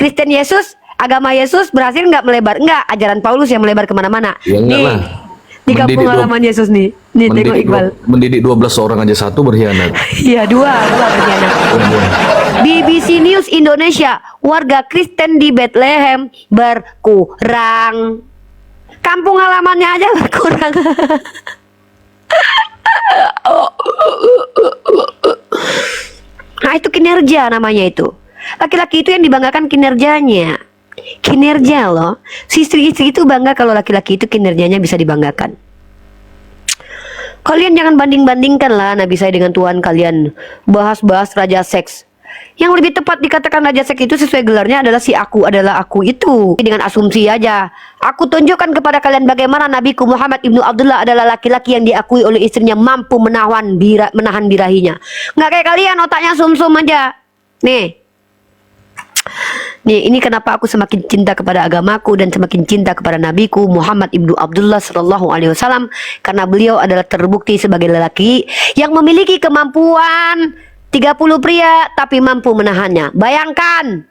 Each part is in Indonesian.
Kristen Yesus, agama Yesus berhasil nggak melebar? Nggak, ajaran Paulus yang melebar kemana-mana. Ya enggak Nih, lah. di kampung Mendidik halaman Yesus nih. Nih tengok Iqbal. Mendidik 12 orang aja satu berkhianat. Iya, dua berkhianat. BBC News Indonesia, warga Kristen di Bethlehem berkurang. Kampung halamannya aja berkurang. Nah, itu kinerja namanya itu. Laki-laki itu yang dibanggakan kinerjanya. Kinerja loh. Si istri-istri itu bangga kalau laki-laki itu kinerjanya bisa dibanggakan. Kalian jangan banding-bandingkan lah Nabi saya dengan Tuhan kalian. Bahas-bahas raja seks. Yang lebih tepat dikatakan raja seks itu sesuai gelarnya adalah si aku adalah aku itu. Dengan asumsi aja. Aku tunjukkan kepada kalian bagaimana Nabiku Muhammad ibnu Abdullah adalah laki-laki yang diakui oleh istrinya mampu menahan birahinya. Nggak kayak kalian otaknya sumsum aja. Nih, ini kenapa aku semakin cinta kepada agamaku dan semakin cinta kepada nabiku Muhammad ibnu Abdullah sallallahu alaihi wasallam, karena beliau adalah terbukti sebagai lelaki yang memiliki kemampuan 30 pria tapi mampu menahannya. Bayangkan,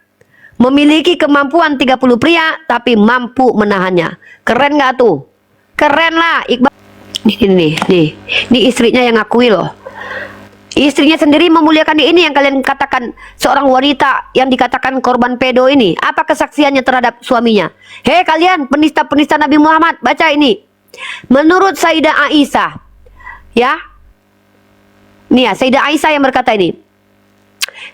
memiliki kemampuan 30 pria tapi mampu menahannya. Keren nggak tuh? Keren lah Iqbal. Nih istrinya yang ngakui loh. Istrinya sendiri memuliakan ini yang kalian katakan seorang wanita yang dikatakan korban pedo ini. Apa kesaksiannya terhadap suaminya? Hei kalian penista-penista Nabi Muhammad, baca ini. Menurut Sayyidah Aisyah, ya, nih ya, Sayyidah Aisyah yang berkata ini.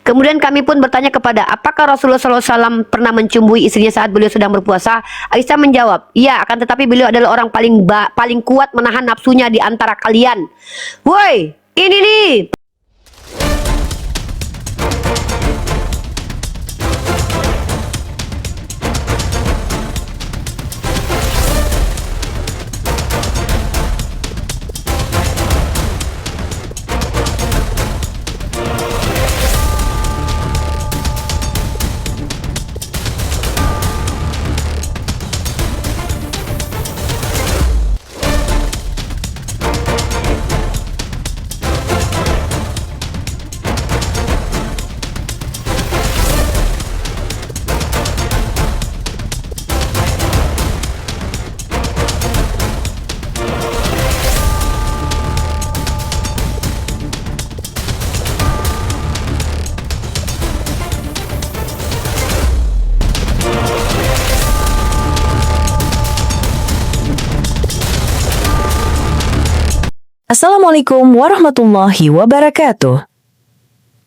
Kemudian kami pun bertanya kepada, apakah Rasulullah SAW pernah mencumbuhi istrinya saat beliau sedang berpuasa? Aisyah menjawab, iya, akan tetapi beliau adalah orang paling kuat menahan nafsunya di antara kalian. Woi, ini nih. Assalamualaikum warahmatullahi wabarakatuh.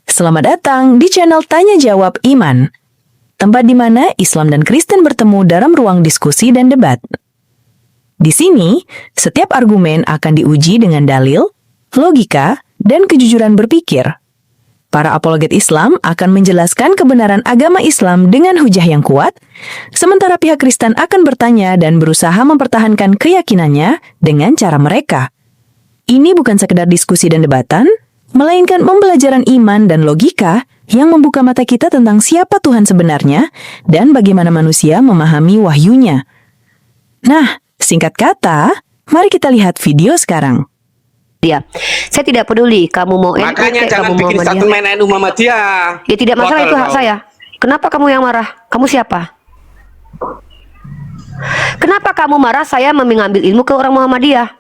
Selamat datang di channel Tanya Jawab Iman, tempat di mana Islam dan Kristen bertemu dalam ruang diskusi dan debat. Di sini, setiap argumen akan diuji dengan dalil, logika, dan kejujuran berpikir. Para apologet Islam akan menjelaskan kebenaran agama Islam dengan hujah yang kuat, sementara pihak Kristen akan bertanya dan berusaha mempertahankan keyakinannya dengan cara mereka. Ini bukan sekedar diskusi dan debatan, melainkan pembelajaran iman dan logika yang membuka mata kita tentang siapa Tuhan sebenarnya dan bagaimana manusia memahami wahyunya. Nah, singkat kata, mari kita lihat video sekarang. Dia, saya tidak peduli kamu mau NU, makanya jangan kamu bikin Muhammadiyah. statement NU Muhammadiyah. Ya tidak masalah, itu hak saya. Kenapa kamu yang marah? Kamu siapa? Kenapa kamu marah saya mengambil ilmu ke orang Muhammadiyah?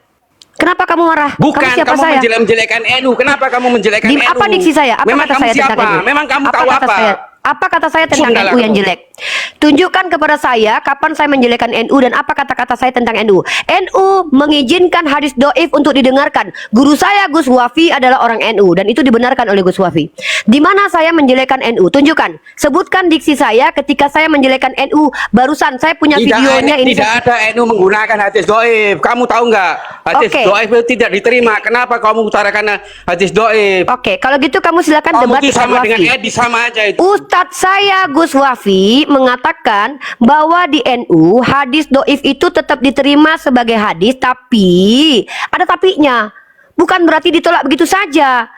Kenapa kamu marah? Bukan, kamu siapa kamu saya? menjelek-jelekan NU. Kenapa kamu menjelekkan NU? Apa diksi saya? Apa memang kata kamu saya siapa? tentang NU? Memang kamu Apa tahu kata apa? saya? Apa kata saya tentang Sudahlah NU yang kamu. jelek? Tunjukkan kepada saya kapan saya menjelekkan NU dan apa kata-kata saya tentang NU. NU mengizinkan hadis doif untuk didengarkan. Guru saya Gus Wafi adalah orang NU dan itu dibenarkan oleh Gus Wafi. Di mana saya menjelekkan NU? Tunjukkan. Sebutkan diksi saya ketika saya menjelekkan NU. Barusan saya punya videonya ini. Tidak ada NU menggunakan hadis doif. Kamu tahu nggak? Hadis doif itu tidak diterima. Kenapa kamu utarakan hadis doif? Oke, kalau gitu kamu silakan Kamu debat itu sama Wafi. dengan Edi, sama aja itu. Ustadz saya Gus Wafi mengatakan bahwa di NU hadis doif itu tetap diterima sebagai hadis, tapi ada tapinya. Bukan berarti ditolak begitu saja.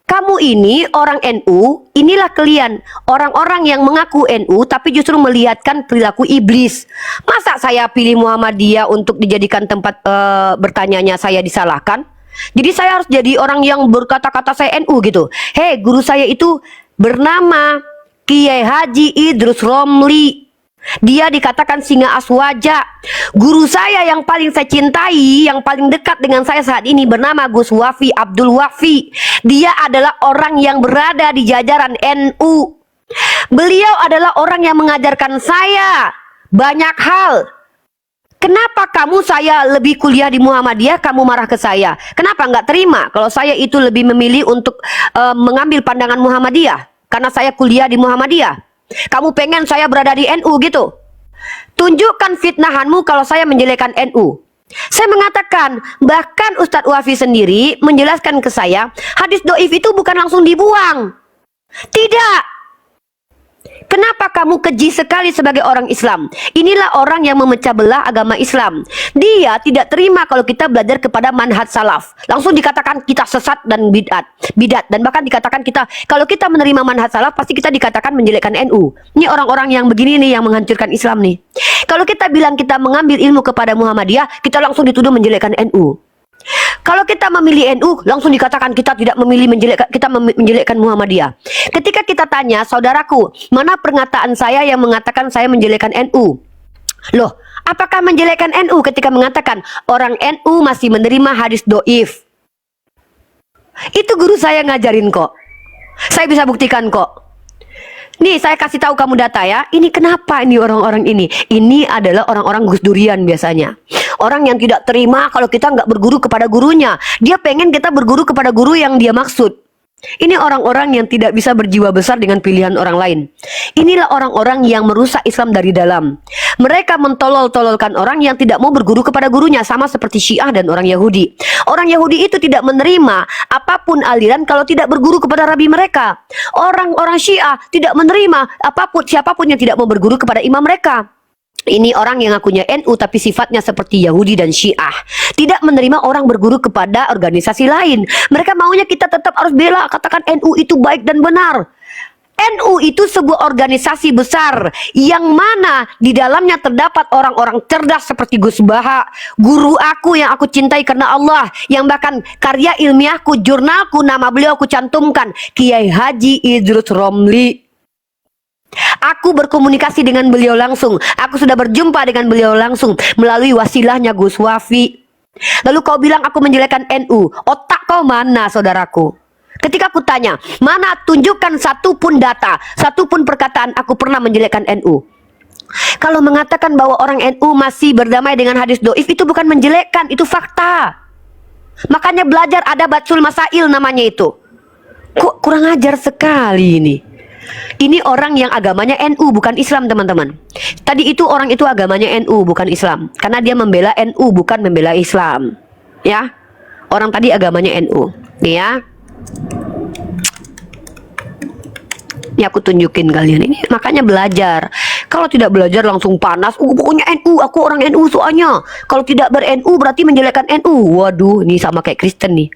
Kamu ini orang NU, inilah kalian orang-orang yang mengaku NU tapi justru melihatkan perilaku iblis. Masa saya pilih Muhammadiyah untuk dijadikan tempat bertanyanya saya disalahkan? Jadi saya harus jadi orang yang berkata-kata saya NU gitu. Hei, guru saya itu bernama Kiai Haji Idrus Romli. Dia dikatakan singa aswaja. Guru saya yang paling saya cintai, yang paling dekat dengan saya saat ini bernama Gus Wafi Abdul Wafi. Dia adalah orang yang berada di jajaran NU. Beliau adalah orang yang mengajarkan saya banyak hal. Kenapa kamu saya lebih kuliah di Muhammadiyah, kamu marah ke saya? Kenapa nggak terima kalau saya itu lebih memilih untuk mengambil pandangan Muhammadiyah? Karena saya kuliah di Muhammadiyah. Kamu pengen saya berada di NU gitu? Tunjukkan fitnahanmu kalau saya menjelekkan NU. Saya mengatakan, bahkan Ustadz Wafi sendiri menjelaskan ke saya, hadis doif itu bukan langsung dibuang. Tidak. Kenapa kamu keji sekali sebagai orang Islam? Inilah orang yang memecah belah agama Islam. Dia tidak terima kalau kita belajar kepada manhaj salaf. Langsung dikatakan kita sesat dan bidat. Dan bahkan dikatakan kita, kalau kita menerima manhaj salaf, pasti kita dikatakan menjelekkan NU. Ini orang-orang yang begini nih yang menghancurkan Islam nih. Kalau kita bilang kita mengambil ilmu kepada Muhammadiyah, kita langsung dituduh menjelekkan NU. Kalau kita memilih NU, langsung dikatakan kita tidak memilih menjelekkan Muhammadiyah. Ketika kita tanya, saudaraku, mana pernyataan saya yang mengatakan saya menjelekkan NU? Loh, apakah menjelekkan NU ketika mengatakan orang NU masih menerima hadis doif? Itu guru saya ngajarin kok. Saya bisa buktikan kok. Nih, saya kasih tahu kamu data ya. Ini kenapa ini orang-orang ini? Ini adalah orang-orang Gus Durian biasanya. Orang yang tidak terima kalau kita nggak berguru kepada gurunya. Dia pengen kita berguru kepada guru yang dia maksud. Ini orang-orang yang tidak bisa berjiwa besar dengan pilihan orang lain. Inilah orang-orang yang merusak Islam dari dalam. Mereka mentolol-tololkan orang yang tidak mau berguru kepada gurunya, sama seperti Syiah dan orang Yahudi. Orang Yahudi itu tidak menerima apapun aliran kalau tidak berguru kepada rabi mereka. Orang-orang Syiah tidak menerima siapapun yang tidak mau berguru kepada imam mereka. Ini orang yang ngakunya NU tapi sifatnya seperti Yahudi dan Syiah. Tidak menerima orang berguru kepada organisasi lain. Mereka maunya kita tetap harus bela, katakan NU itu baik dan benar. NU itu sebuah organisasi besar yang mana di dalamnya terdapat orang-orang cerdas seperti Gus Baha, guru aku yang aku cintai karena Allah, yang bahkan karya ilmiahku, jurnalku, nama beliau aku cantumkan, Kiai Haji Idrus Romli. Aku berkomunikasi dengan beliau langsung. Aku sudah berjumpa dengan beliau langsung melalui wasilahnya Gus Wafi. Lalu kau bilang aku menjelekkan NU. Otak kau mana, saudaraku? Ketika aku tanya, mana tunjukkan satu pun data, satu pun perkataan aku pernah menjelekkan NU. Kalau mengatakan bahwa orang NU masih berdamai dengan hadis doif, itu bukan menjelekkan, itu fakta. Makanya belajar ada Batsul Masail namanya itu. Kok kurang ajar sekali ini. Ini orang yang agamanya NU bukan Islam, teman-teman. Tadi itu orang itu agamanya NU bukan Islam, karena dia membela NU bukan membela Islam. Ya, orang tadi agamanya NU. Nih ya, ini aku tunjukin kalian ini. Makanya belajar. Kalau tidak belajar langsung panas. Pokoknya NU, aku orang NU soalnya. Kalau tidak ber-NU berarti menjelekkan NU. Waduh, ini sama kayak Kristen nih.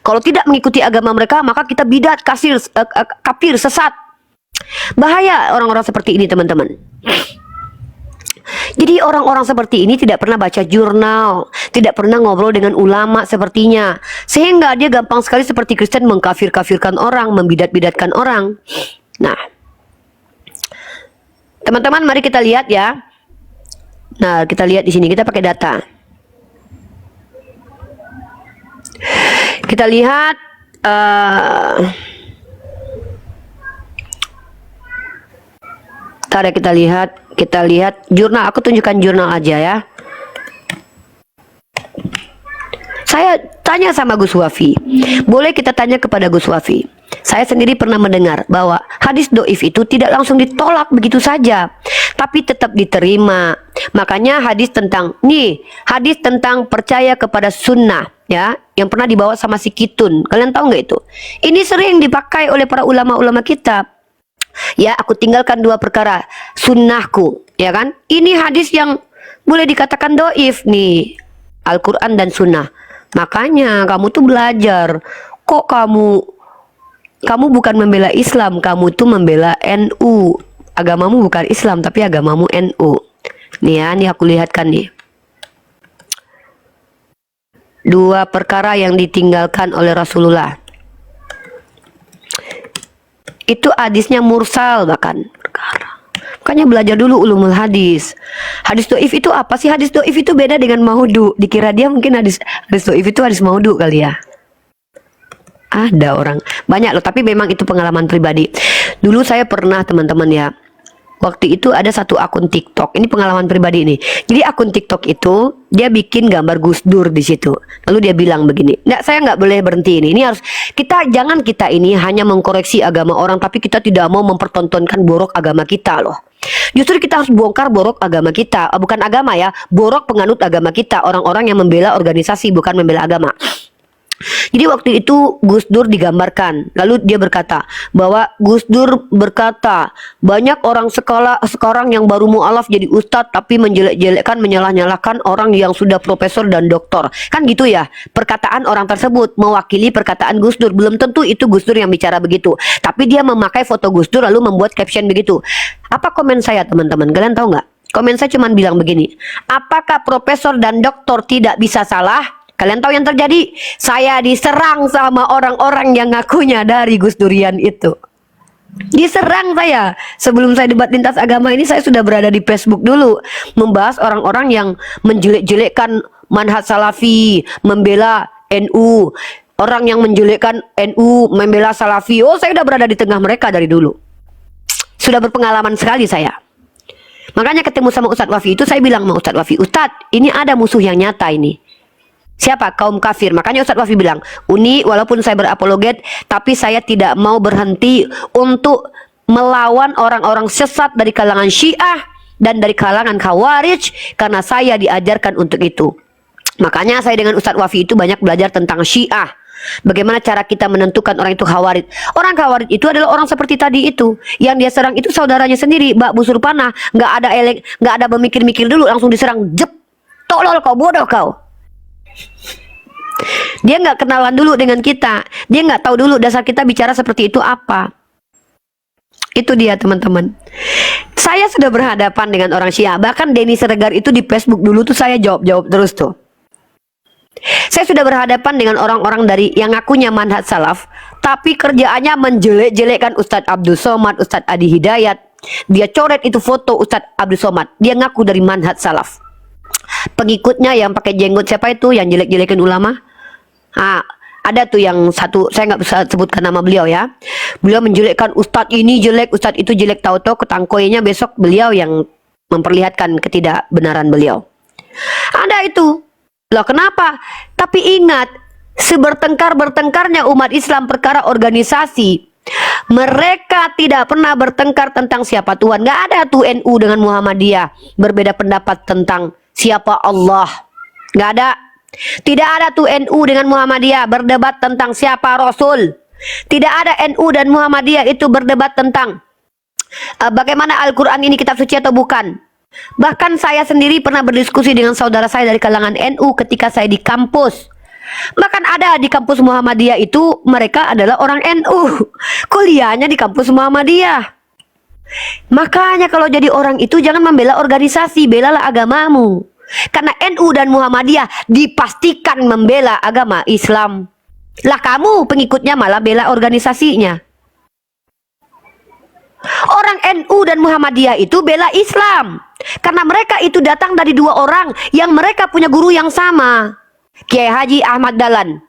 Kalau tidak mengikuti agama mereka, maka kita bidat, kafir, sesat. Bahaya orang-orang seperti ini, teman-teman. Jadi orang-orang seperti ini tidak pernah baca jurnal, tidak pernah ngobrol dengan ulama sepertinya, sehingga dia gampang sekali seperti Kristen mengkafir-kafirkan orang, membidat-bidatkan orang. Nah, teman-teman, mari kita lihat ya. Nah, kita lihat di sini, kita pakai data. Kita lihat Tadi kita lihat jurnal. Aku tunjukkan jurnal aja ya. Saya tanya sama Gus Wafi. Boleh kita tanya kepada Gus Wafi. Saya sendiri pernah mendengar bahwa hadis doif itu tidak langsung ditolak begitu saja, tapi tetap diterima. Makanya hadis tentang percaya kepada sunnah ya, yang pernah dibawa sama si Kitun. Kalian tahu nggak itu? Ini sering dipakai oleh para ulama-ulama kita. Ya, aku tinggalkan dua perkara, sunnahku, ya kan? Ini hadis yang boleh dikatakan doif nih, Al-Quran dan sunnah. Makanya kamu tuh belajar. Kok kamu bukan membela Islam, kamu tuh membela NU. Agamamu bukan Islam, tapi agamamu NU. Nih ya, nih aku lihatkan nih. Dua perkara yang ditinggalkan oleh Rasulullah. Itu hadisnya mursal bahkan perkara. Makanya belajar dulu ulumul hadis. Hadis doif itu apa sih? Hadis doif itu beda dengan maudu. Dikira dia mungkin hadis doif itu hadis maudu kali ya. Ada orang banyak loh, tapi memang itu pengalaman pribadi. Dulu saya pernah teman-teman ya. Waktu itu ada satu akun TikTok. Ini pengalaman pribadi nih. Jadi akun TikTok itu dia bikin gambar Gus Dur di situ. Lalu dia bilang begini, "Nggak, saya nggak boleh berhenti ini. Ini harus jangan kita ini hanya mengkoreksi agama orang, tapi kita tidak mau mempertontonkan borok agama kita loh. Justru kita harus bongkar borok agama kita, bukan agama ya, borok penganut agama kita, orang-orang yang membela organisasi bukan membela agama." Jadi waktu itu Gus Dur digambarkan. Lalu dia berkata bahwa Gus Dur berkata, banyak orang sekarang yang baru mualaf jadi ustadz tapi menjelek-jelekkan, menyalah-nyalahkan orang yang sudah profesor dan doktor. Kan gitu ya. Perkataan orang tersebut mewakili perkataan Gus Dur. Belum tentu itu Gus Dur yang bicara begitu. Tapi dia memakai foto Gus Dur lalu membuat caption begitu. Apa komen saya teman-teman? Kalian tahu nggak? Komen saya cuma bilang begini. Apakah profesor dan doktor tidak bisa salah? Kalian tahu yang terjadi? Saya diserang sama orang-orang yang ngakunya dari Gus Durian itu. Diserang saya. Sebelum saya debat lintas agama ini, saya sudah berada di Facebook dulu, membahas orang-orang yang menjelek-jelekkan manhaj salafi, membela NU. Orang yang menjelekkan NU, membela salafi. Oh, saya sudah berada di tengah mereka dari dulu. Sudah berpengalaman sekali saya. Makanya ketemu sama Ustadz Wafi itu, saya bilang sama Ustadz Wafi, "Ustadz, ini ada musuh yang nyata ini." Siapa? Kaum kafir. Makanya Ustadz Wafi bilang, "Uni, walaupun saya berapologet, tapi saya tidak mau berhenti untuk melawan orang-orang sesat dari kalangan Syiah dan dari kalangan Khawarij, karena saya diajarkan untuk itu." Makanya saya dengan Ustadz Wafi itu banyak belajar tentang Syiah. Bagaimana cara kita menentukan orang itu Khawarij. Orang Khawarij itu adalah orang seperti tadi itu. Yang dia serang itu saudaranya sendiri, bak busur panah. Nggak ada memikir-mikir dulu, langsung diserang. Jep, tolol kau, bodoh kau. Dia nggak kenalan dulu dengan kita. Dia nggak tahu dulu dasar kita bicara seperti itu apa. Itu dia teman-teman. Saya sudah berhadapan dengan orang Syiah. Bahkan Denny Siregar itu di Facebook dulu tuh saya jawab terus tuh. Saya sudah berhadapan dengan orang-orang dari yang ngakunya manhaj salaf, tapi kerjaannya menjelek-jelekkan Ustadz Abdul Somad, Ustadz Adi Hidayat. Dia coret itu foto Ustadz Abdul Somad. Dia ngaku dari manhaj salaf. Pengikutnya yang pakai jenggot siapa itu yang jelek-jelekin ulama? Ada tuh yang satu, saya nggak bisa sebutkan nama beliau ya. Beliau menjelekkan Ustadz ini jelek, Ustadz itu jelek, tahu-tahu ketangkoinya besok beliau yang memperlihatkan ketidakbenaran beliau. Ada itu. Loh kenapa? Tapi ingat, sebertengkar-bertengkarnya umat Islam perkara organisasi, mereka tidak pernah bertengkar tentang siapa Tuhan. Nggak ada tuh NU dengan Muhammadiyah berbeda pendapat tentang siapa Allah. Nggak ada. Tidak ada tuh NU dengan Muhammadiyah berdebat tentang siapa Rasul. Tidak ada NU dan Muhammadiyah itu berdebat tentang bagaimana Al-Quran ini kitab suci atau bukan. Bahkan saya sendiri pernah berdiskusi dengan saudara saya dari kalangan NU ketika saya di kampus. Bahkan ada di kampus Muhammadiyah itu mereka adalah orang NU. Kuliahnya di kampus Muhammadiyah. Makanya kalau jadi orang itu jangan membela organisasi, belalah agamamu. Karena NU dan Muhammadiyah dipastikan membela agama Islam. Lah kamu pengikutnya malah bela organisasinya. Orang NU dan Muhammadiyah itu bela Islam. Karena mereka itu datang dari dua orang yang mereka punya guru yang sama. Kiai Haji Ahmad Dahlan.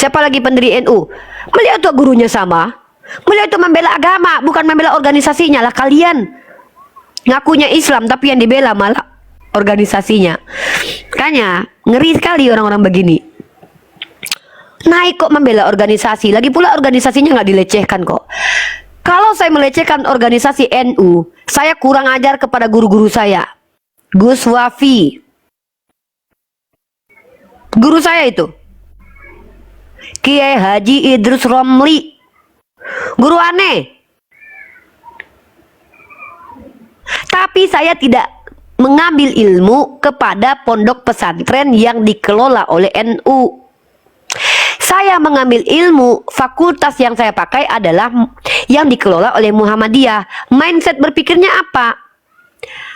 Siapa lagi pendiri NU? Beliau itu gurunya sama. Beliau itu membela agama, bukan membela organisasinya. Lah kalian ngakunya Islam tapi yang dibela malah organisasinya. Makanya ngeri sekali orang-orang begini. Naik kok membela organisasi. Lagi pula organisasinya nggak dilecehkan kok. Kalau saya melecehkan organisasi NU, saya kurang ajar kepada guru-guru saya. Gus Wafi, guru saya itu Kiai Haji Idrus Romli, guru aneh. Tapi saya tidak mengambil ilmu kepada pondok pesantren yang dikelola oleh NU. Saya mengambil ilmu, fakultas yang saya pakai adalah yang dikelola oleh Muhammadiyah. Mindset berpikirnya apa?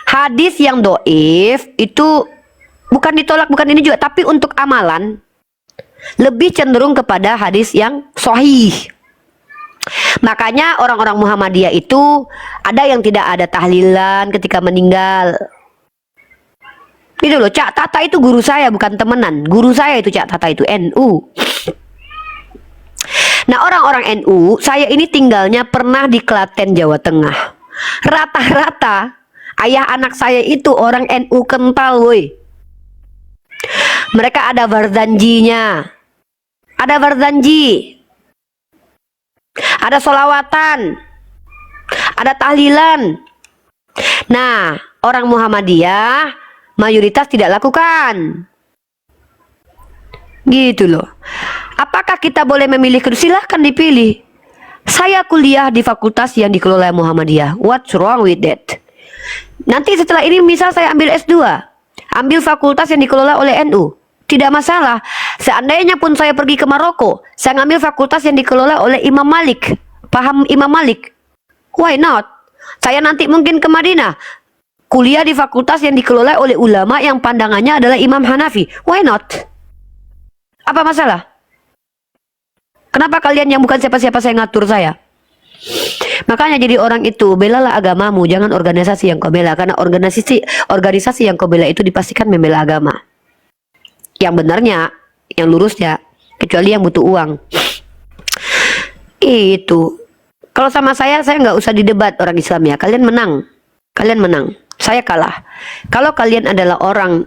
Hadis yang doif itu bukan ditolak, bukan ini juga, tapi untuk amalan lebih cenderung kepada hadis yang sahih. Makanya orang-orang Muhammadiyah itu ada yang tidak ada tahlilan ketika meninggal. Itu loh, Cak Tata itu guru saya, bukan temenan. Guru saya itu Cak Tata itu NU. Nah, orang-orang NU, saya ini tinggalnya pernah di Klaten, Jawa Tengah. Rata-rata ayah anak saya itu orang NU kental, woi. Mereka ada Barzanjinya. Ada Barzanji. Ada solawatan. Ada tahlilan. Nah, orang Muhammadiyah mayoritas tidak lakukan. Gitu loh. Apakah kita boleh memilih? Silahkan dipilih. Saya kuliah di fakultas yang dikelola Muhammadiyah. What's wrong with that? Nanti setelah ini misal saya ambil S2, ambil fakultas yang dikelola oleh NU, tidak masalah. Seandainya pun saya pergi ke Maroko, saya ngambil fakultas yang dikelola oleh Imam Malik. Paham Imam Malik? Why not? Saya nanti mungkin ke Madinah, kuliah di fakultas yang dikelola oleh ulama yang pandangannya adalah Imam Hanafi. Why not? Apa masalah? Kenapa kalian yang bukan siapa-siapa saya ngatur saya? Makanya jadi orang itu, belalah agamamu, jangan organisasi yang kau bela. Karena organisasi yang kau bela itu dipastikan membela agama. Yang benarnya, yang lurusnya, kecuali yang butuh uang. Itu. Kalau sama saya nggak usah didebat orang Islam ya. Kalian menang. Kalian menang. Saya kalah. Kalau kalian adalah orang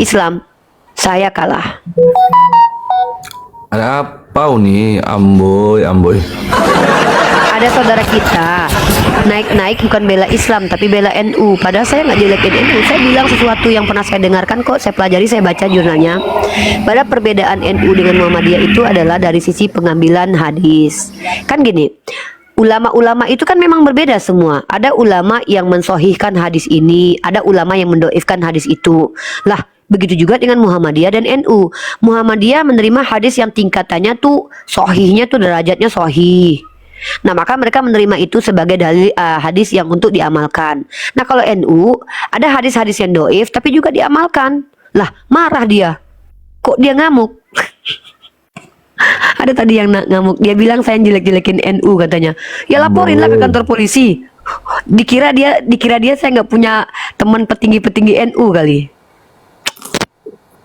Islam, saya kalah. Ada apa nih, Amboy? Ada saudara kita naik-naik bukan bela Islam tapi bela NU. Padahal saya nggak jelekin NU. Saya bilang sesuatu yang pernah saya dengarkan kok. Saya pelajari, saya baca jurnalnya. Pada perbedaan NU dengan Muhammadiyah itu adalah dari sisi pengambilan hadis. Kan gini, ulama-ulama itu kan memang berbeda semua. Ada ulama yang mensohihkan hadis ini, ada ulama yang mendoifkan hadis itu. Lah, begitu juga dengan Muhammadiyah dan NU. Muhammadiyah menerima hadis yang tingkatannya tuh sohihnya tuh derajatnya sohih. Nah, maka mereka menerima itu sebagai dalil hadis yang untuk diamalkan. Nah, kalau NU ada hadis-hadis yang doif tapi juga diamalkan. Lah, marah dia. Kok dia ngamuk? Ada tadi yang ngamuk. Dia bilang saya jelek-jelekin NU katanya. Ya laporinlah ke kantor polisi. Dikira dia saya nggak punya teman petinggi-petinggi NU kali.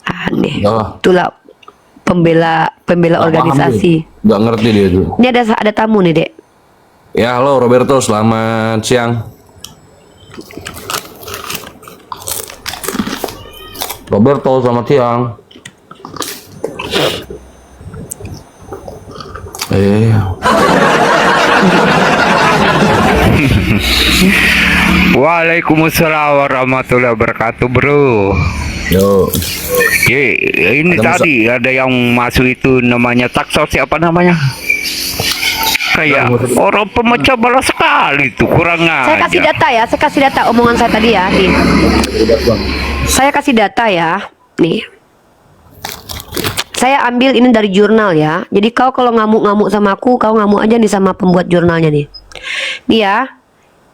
Aneh. Itulah pembela organisasi. Gak ngerti dia tuh. Ini ada tamu nih, Dek. Ya, halo Roberto, selamat siang. Roberto, selamat siang. Waalaikumsalam warahmatullahi wabarakatuh, bro. Yo. Ini Ada tadi ada yang masuk itu namanya taksos, siapa namanya? Kayak orang pemecah bala sekali tuh, kurang Saya kasih aja. data ya, saya kasih data omongan saya tadi ya. Nih. Saya kasih data ya. Nih. Saya ambil ini dari jurnal ya. Jadi kau kalau ngamuk-ngamuk sama aku, kau ngamuk aja nih sama pembuat jurnalnya nih. Nih ya.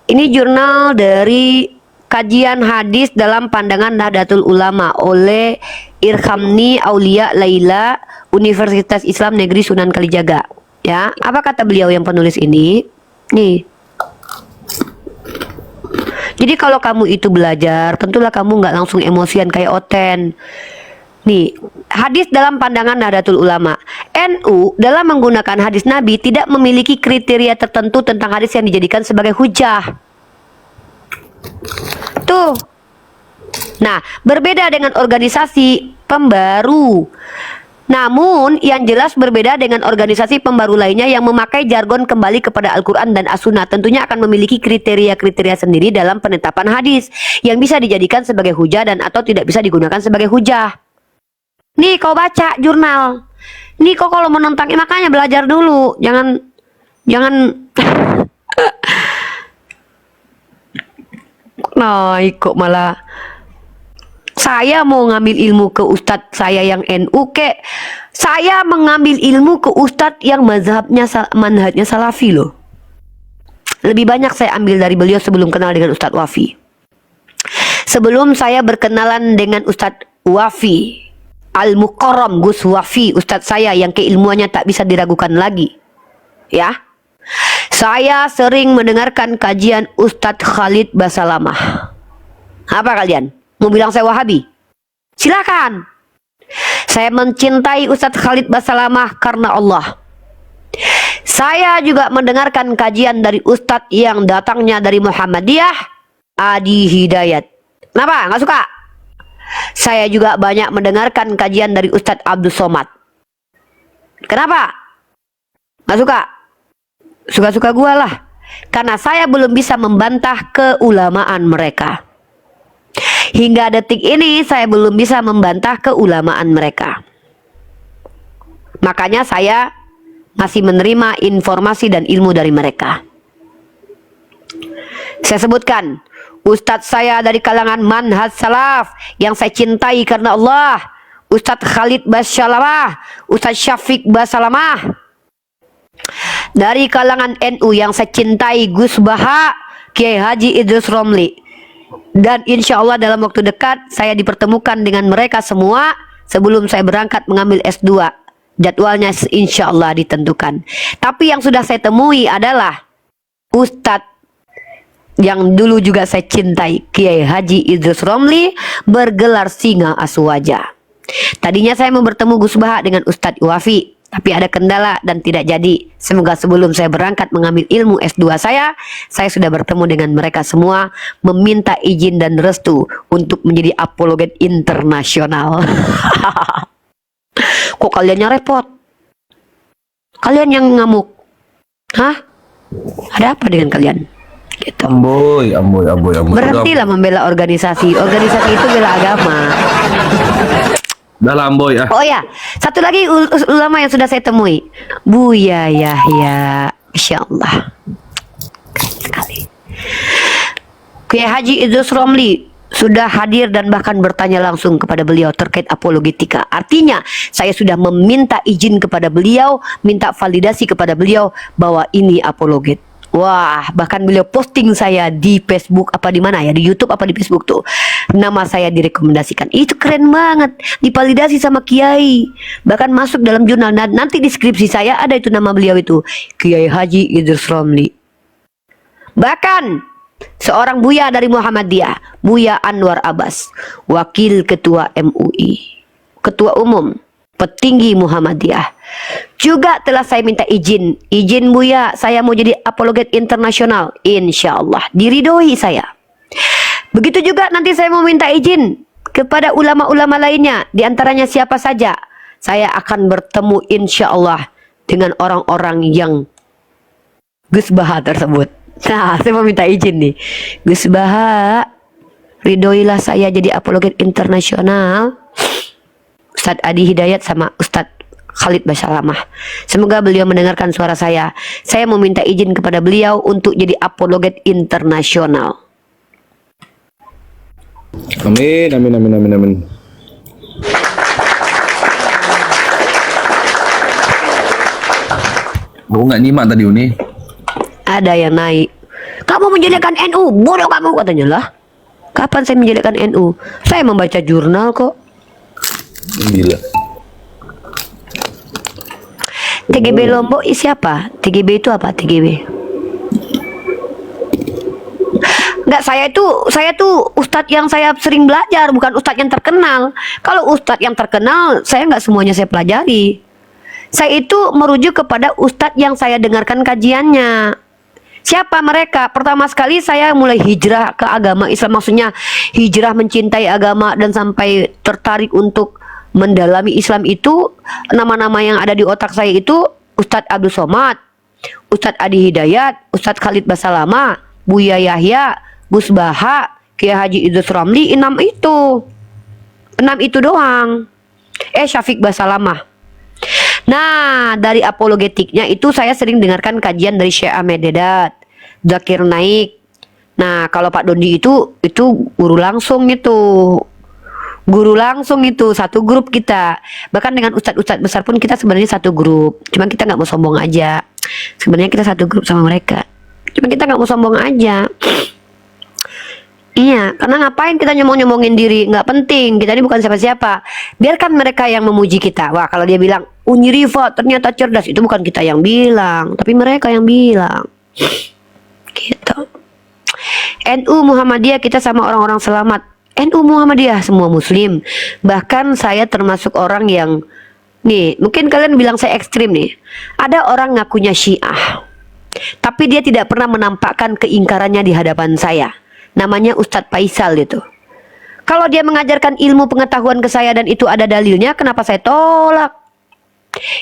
Ini jurnal dari Kajian Hadis dalam Pandangan Nahdlatul Ulama oleh Irhamni Aulia Laila, Universitas Islam Negeri Sunan Kalijaga. Ya, apa kata beliau yang penulis ini? Nih. Jadi kalau kamu itu belajar, tentulah kamu nggak langsung emosian kayak Oten. Nih, hadis dalam pandangan Nahdlatul Ulama. NU dalam menggunakan hadis Nabi tidak memiliki kriteria tertentu tentang hadis yang dijadikan sebagai hujah. Tuh. Nah, berbeda dengan organisasi pembaru. Namun, yang jelas berbeda dengan organisasi pembaru lainnya yang memakai jargon kembali kepada Al-Quran dan As-Sunnah. Tentunya akan memiliki kriteria-kriteria sendiri dalam penetapan hadis yang bisa dijadikan sebagai hujah dan atau tidak bisa digunakan sebagai hujah. Nih, kau baca jurnal. Nih, kau kalau menentang, makanya belajar dulu. Jangan kok malah saya mau ngambil ilmu ke ustadz saya yang NU kek. Saya mengambil ilmu ke ustadz yang manhajnya salafi loh. Lebih banyak saya ambil dari beliau sebelum kenal dengan Ustadz Wafi. Sebelum saya berkenalan dengan Ustadz Wafi, Al-Mukarram Gus Wafi, Ustadz saya yang keilmuannya tak bisa diragukan lagi. Ya. Saya sering mendengarkan kajian Ustadz Khalid Basalamah. Apa kalian? Mau bilang saya Wahabi? Silakan. Saya mencintai Ustadz Khalid Basalamah karena Allah. Saya juga mendengarkan kajian dari Ustadz yang datangnya dari Muhammadiyah, Adi Hidayat. Kenapa? Nggak suka? Saya juga banyak mendengarkan kajian dari Ustadz Abdul Somad. Kenapa? Nggak suka? Suka-suka gua lah. Karena saya belum bisa membantah keulamaan mereka. Hingga detik ini saya belum bisa membantah keulamaan mereka. Makanya saya masih menerima informasi dan ilmu dari mereka. Saya sebutkan, Ustadz saya dari kalangan manhaj salaf yang saya cintai karena Allah, Ustadz Khalid Basalamah, Ustadz Syafiq Basalamah. Dari kalangan NU yang saya cintai, Gus Baha, Kiai Haji Idrus Romli. Dan insya Allah dalam waktu dekat saya dipertemukan dengan mereka semua sebelum saya berangkat mengambil S2. Jadwalnya insya Allah ditentukan. Tapi yang sudah saya temui adalah Ustadz yang dulu juga saya cintai, Kiai Haji Idrus Romli, bergelar Singa Aswaja. Tadinya saya mau bertemu Gus Baha dengan Ustadz Wafi, tapi ada kendala dan tidak jadi. Semoga sebelum saya berangkat mengambil ilmu S2 saya sudah bertemu dengan mereka semua, meminta izin dan restu untuk menjadi apologet internasional. Kok kaliannya repot? Kalian yang ngamuk. Hah? Ada apa dengan kalian? Gitu. Amboy. Berhentilah membela organisasi. Organisasi itu bela agama. Dah lah Amboy ah. Oh ya, satu lagi ulama yang sudah saya temui, Buya Yahya, Insya Allah. Sekali. Kiai Haji Idrus Romli sudah hadir dan bahkan bertanya langsung kepada beliau terkait apologetika. Artinya saya sudah meminta izin kepada beliau, minta validasi kepada beliau bahwa ini apologet. Wah, bahkan beliau posting saya di Facebook apa di mana ya, di YouTube apa di Facebook tuh. Nama saya direkomendasikan. Itu keren banget, divalidasi sama kiai. Bahkan masuk dalam jurnal. Nah, nanti di skripsi saya ada itu nama beliau itu, Kiai Haji Idrus Romli. Bahkan seorang buya dari Muhammadiyah, Buya Anwar Abbas, wakil ketua MUI, ketua umum, petinggi Muhammadiyah, juga telah saya minta izin Buya, saya mau jadi apologet internasional, insya Allah diridhoi saya. Begitu juga nanti saya mau minta izin kepada ulama-ulama lainnya, diantaranya siapa saja. Saya akan bertemu insya Allah dengan orang-orang yang Gus Baha tersebut. Nah, saya mau minta izin nih, Gus Baha, ridhoilah saya jadi apologet internasional. Ustadz Adi Hidayat sama Ustadz Khalid Basalamah. Semoga beliau mendengarkan suara saya. Saya meminta izin kepada beliau untuk jadi apologet internasional. Amin. Aku nggak nyimak tadi Uni. Ada yang naik, kamu menjelekkan NU, bodoh kamu, katanya lah. Kapan saya menjelekkan NU? Saya membaca jurnal kok. Gila. TGB Lombok siapa? TGB itu apa? TGB? Enggak, saya tuh ustadz yang saya sering belajar, bukan ustadz yang terkenal. Kalau ustadz yang terkenal, saya nggak semuanya saya pelajari. Saya itu merujuk kepada ustadz yang saya dengarkan kajiannya. Siapa mereka? Pertama sekali saya mulai hijrah ke agama Islam, maksudnya hijrah mencintai agama dan sampai tertarik untuk mendalami Islam itu. Nama-nama yang ada di otak saya itu Ustadz Abdul Somad, Ustadz Adi Hidayat, Ustadz Khalid Basalamah, Buya Yahya, Gus Baha, Kiai Haji Idrus Romli, 6 itu doang. Syafiq Basalamah. Nah, dari apologetiknya itu saya sering dengarkan kajian dari Syekh Ahmed Dedat, Zakir Naik. Nah, kalau Pak Dondi itu guru langsung itu. Guru langsung itu, satu grup kita. Bahkan dengan ustadz-ustadz besar pun kita sebenarnya satu grup. Cuma kita nggak mau sombong aja. Sebenarnya kita satu grup sama mereka. Cuma kita nggak mau sombong aja. Iya, karena ngapain kita nyombong-nyombongin diri? Nggak penting, kita ini bukan siapa-siapa. Biarkan mereka yang memuji kita. Wah, kalau dia bilang, Uni Rifa ternyata cerdas, itu bukan kita yang bilang, tapi mereka yang bilang. Gitu. NU Muhammadiyah kita sama orang-orang selamat. NU Muhammadiyah semua muslim. Bahkan saya termasuk orang yang, nih, mungkin kalian bilang saya ekstrim nih. Ada orang ngakunya Syiah, tapi dia tidak pernah menampakkan keingkarannya di hadapan saya. Namanya Ustadz Faisal itu. Kalau dia mengajarkan ilmu pengetahuan ke saya dan itu ada dalilnya, kenapa saya tolak?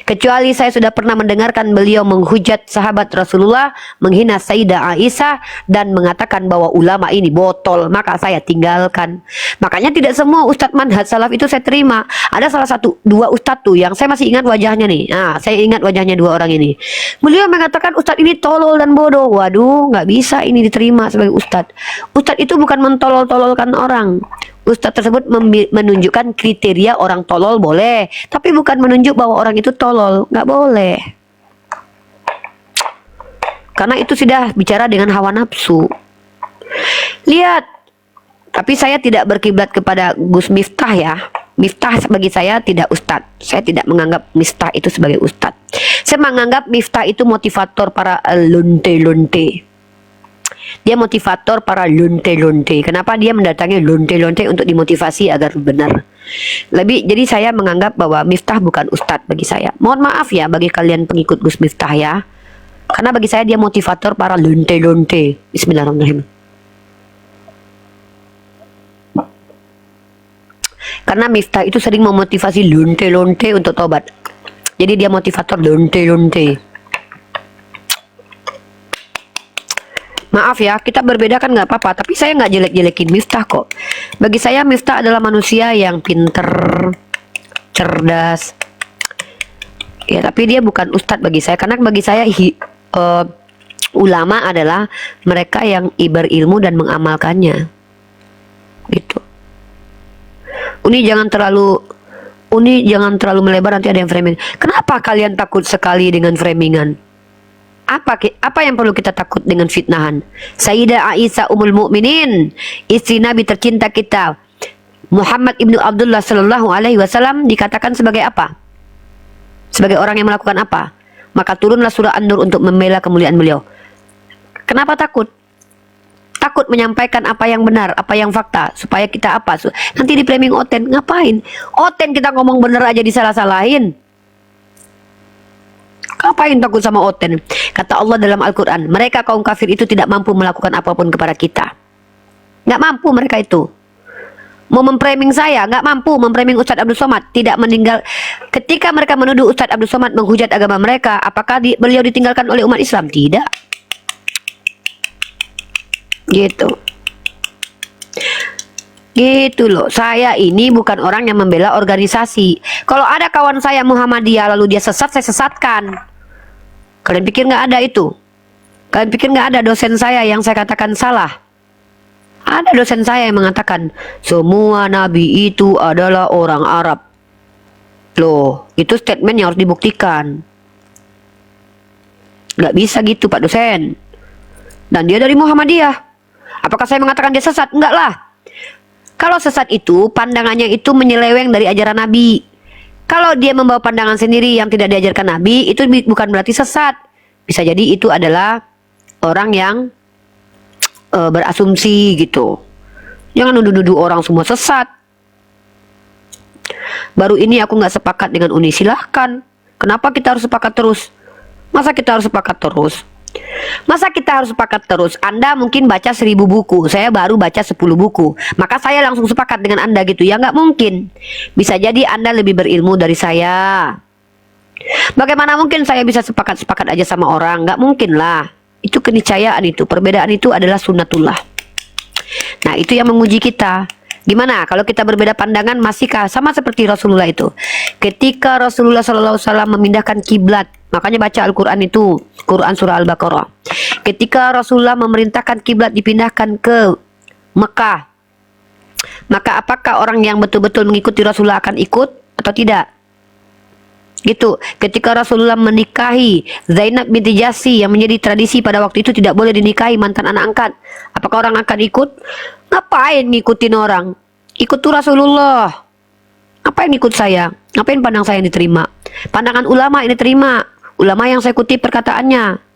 Kecuali saya sudah pernah mendengarkan beliau menghujat sahabat Rasulullah, menghina Sayyidah Aisyah, dan mengatakan bahwa ulama ini botol, maka saya tinggalkan. Makanya tidak semua ustadz manhaj salaf itu saya terima. Ada salah satu, dua ustadz tuh yang saya masih ingat wajahnya nih. Nah, saya ingat wajahnya dua orang ini. Beliau mengatakan ustadz ini tolol dan bodoh. Waduh, nggak bisa ini diterima sebagai ustadz. Ustadz itu bukan mentolol-tololkan orang. Ustadz tersebut menunjukkan kriteria orang tolol boleh, tapi bukan menunjuk bahwa orang itu tolol, nggak boleh. Karena itu sudah bicara dengan hawa nafsu. Lihat, tapi saya tidak berkiblat kepada Gus Miftah ya. Miftah bagi saya tidak ustadz. Saya tidak menganggap Miftah itu sebagai ustadz. Saya menganggap Miftah itu motivator para lonte-lonte. Dia motivator para lonte-lonte. Kenapa dia mendatangi lonte-lonte untuk dimotivasi agar benar? Jadi saya menganggap bahwa Miftah bukan ustadz bagi saya. Mohon maaf ya bagi kalian pengikut Gus Miftah ya. Karena bagi saya dia motivator para lonte-lonte. Bismillahirrahmanirrahim. Karena Miftah itu sering memotivasi lonte-lonte untuk tobat. Jadi dia motivator lonte-lonte. Maaf ya, kita berbeda kan nggak apa-apa, tapi saya nggak jelek-jelekin Miftah kok. Bagi saya Miftah adalah manusia yang pinter, cerdas. Ya, tapi dia bukan ustadz bagi saya, karena bagi saya ulama adalah mereka yang berilmu dan mengamalkannya. Gitu. Uni jangan terlalu melebar, nanti ada yang framing. Kenapa kalian takut sekali dengan framingan? Apa yang perlu kita takut dengan fitnahan? Sayyidah Aisyah Ummul Mukminin, istri Nabi tercinta kita, Muhammad ibnu Abdullah sallallahu alaihi wasallam, dikatakan sebagai apa? Sebagai orang yang melakukan apa? Maka turunlah surah An-Nur untuk membela kemuliaan beliau. Kenapa takut? Takut menyampaikan apa yang benar, apa yang fakta, supaya kita apa? Nanti di framing Oten, ngapain? Oten kita ngomong bener aja disalah-salahin. Ngapain takut sama Oten? Kata Allah dalam Al-Quran, mereka kaum kafir itu tidak mampu melakukan apapun kepada kita. Nggak mampu mereka itu. Mau memframing saya, nggak mampu memframing Ustadz Abdul Somad. Tidak meninggal. Ketika mereka menuduh Ustadz Abdul Somad menghujat agama mereka, apakah beliau ditinggalkan oleh umat Islam? Tidak. Gitu. Gitu loh. Saya ini bukan orang yang membela organisasi. Kalau ada kawan saya Muhammadiyah lalu dia sesat, saya sesatkan. Kalian pikir nggak ada itu? Kalian pikir nggak ada dosen saya yang saya katakan salah? Ada dosen saya yang mengatakan semua nabi itu adalah orang Arab. Loh, itu statement yang harus dibuktikan. Nggak bisa gitu Pak dosen. Dan dia dari Muhammadiyah. Apakah saya mengatakan dia sesat? Enggak lah. Kalau sesat itu pandangannya itu menyeleweng dari ajaran Nabi. Kalau dia membawa pandangan sendiri yang tidak diajarkan Nabi, itu bukan berarti sesat. Bisa jadi itu adalah orang yang berasumsi gitu. Jangan nuduh-nuduh orang semua sesat. Baru ini aku nggak sepakat dengan Uni, silahkan. Kenapa kita harus sepakat terus? Masa kita harus sepakat terus? Masa kita harus sepakat terus? Anda mungkin baca 1000 buku, saya baru baca 10 buku. Maka saya langsung sepakat dengan Anda gitu. Ya nggak mungkin. Bisa jadi Anda lebih berilmu dari saya. Bagaimana mungkin saya bisa sepakat-sepakat aja sama orang? Nggak mungkin lah. Itu keniscayaan itu. Perbedaan itu adalah sunnatullah. Nah itu yang menguji kita. Gimana kalau kita berbeda pandangan, masihkah sama seperti Rasulullah itu? Ketika Rasulullah SAW memindahkan kiblat, makanya baca Al-Quran itu, Quran surah Al-Baqarah. Ketika Rasulullah memerintahkan kiblat dipindahkan ke Mekah, maka apakah orang yang betul-betul mengikuti Rasulullah akan ikut atau tidak? Gitu. Ketika Rasulullah menikahi Zainab binti Jahsy yang menjadi tradisi pada waktu itu tidak boleh dinikahi mantan anak angkat. Apakah orang akan ikut? Ngapain ngikutin orang? Ikut tuh Rasulullah. Ngapain ikut saya? Ngapain pandang saya yang diterima? Pandangan ulama ini terima. Ulama yang saya kutip perkataannya.